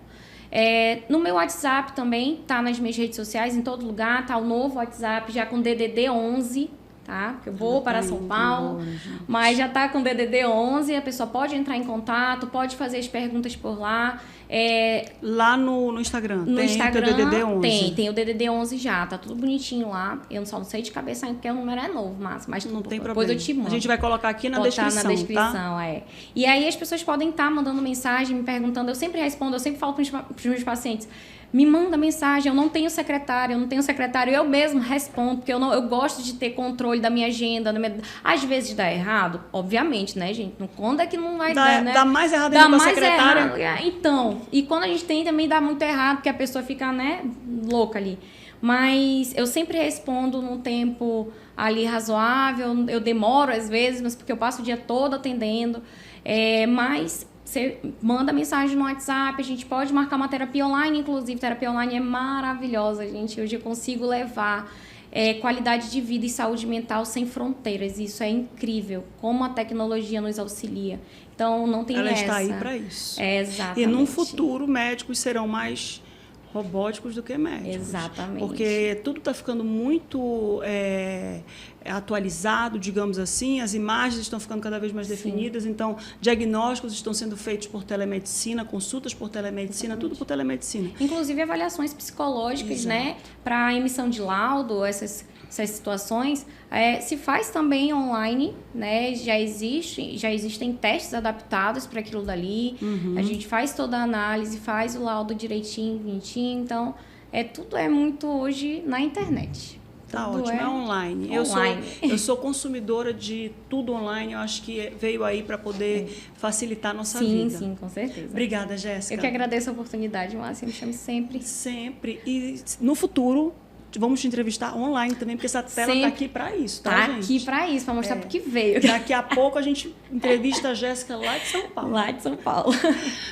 No meu WhatsApp também, tá nas minhas redes sociais, em todo lugar, tá o novo WhatsApp já com DDD 11, tá? Porque eu vou para São Paulo, mas já tá com DDD 11, a pessoa pode entrar em contato, pode fazer as perguntas por lá. Lá no Instagram, no tem Instagram, o DDD 11? Tem o DDD 11 já, tá tudo bonitinho lá. Eu só não sei de cabeça ainda, porque o número é novo, mas não tem depois problema. eu te mando. A gente vai colocar aqui na descrição, na descrição, tá? E aí as pessoas podem estar mandando mensagem, me perguntando, eu sempre respondo, eu sempre falo para os meus pacientes, me manda mensagem, eu não tenho secretário, eu mesmo respondo, porque eu gosto de ter controle da minha agenda. Às vezes dá errado, obviamente, né, gente? Quando é que não vai dar, né? Dá mais errado ainda com a secretária. Então, e quando a gente tem também dá muito errado, porque a pessoa fica, né, louca ali. Mas eu sempre respondo num tempo ali razoável, eu demoro às vezes, mas porque eu passo o dia todo atendendo, mas você manda mensagem no WhatsApp, a gente pode marcar uma terapia online, inclusive terapia online é maravilhosa, gente. Hoje eu consigo levar qualidade de vida e saúde mental sem fronteiras. Isso é incrível, como a tecnologia nos auxilia. Então, não tem Ela essa. está aí para isso. Exatamente. E num futuro, médicos serão mais robóticos do que médicos. Exatamente. Porque tudo está ficando muito atualizado, digamos assim, as imagens estão ficando cada vez mais definidas, então diagnósticos estão sendo feitos por telemedicina, consultas por telemedicina, tudo por telemedicina. Inclusive avaliações psicológicas, né, para emissão de laudo, essas situações, se faz também online, né? Já existem testes adaptados para aquilo dali. A gente faz toda a análise, faz o laudo direitinho, bonitinho. Então, tudo é muito hoje na internet. Tá tudo ótimo, é online. Eu sou consumidora de tudo online, eu acho que veio aí para poder facilitar a nossa vida. Sim, com certeza. Obrigada, Jéssica. Eu que agradeço a oportunidade, Márcia, me chame sempre. Sempre. E no futuro, vamos te entrevistar online também, porque essa tela está aqui para isso, tá, gente? Está aqui para isso, para mostrar porque veio. Daqui a pouco a gente entrevista a Jéssica lá de São Paulo. Lá de São Paulo.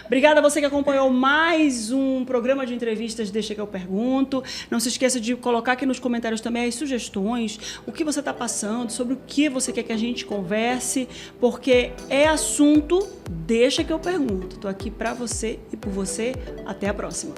Obrigada a você que acompanhou mais um programa de entrevistas Deixa que eu pergunto. Não se esqueça de colocar aqui nos comentários também as sugestões, o que você está passando, sobre o que você quer que a gente converse, porque é assunto Deixa que eu pergunto. Estou aqui para você e por você. Até a próxima.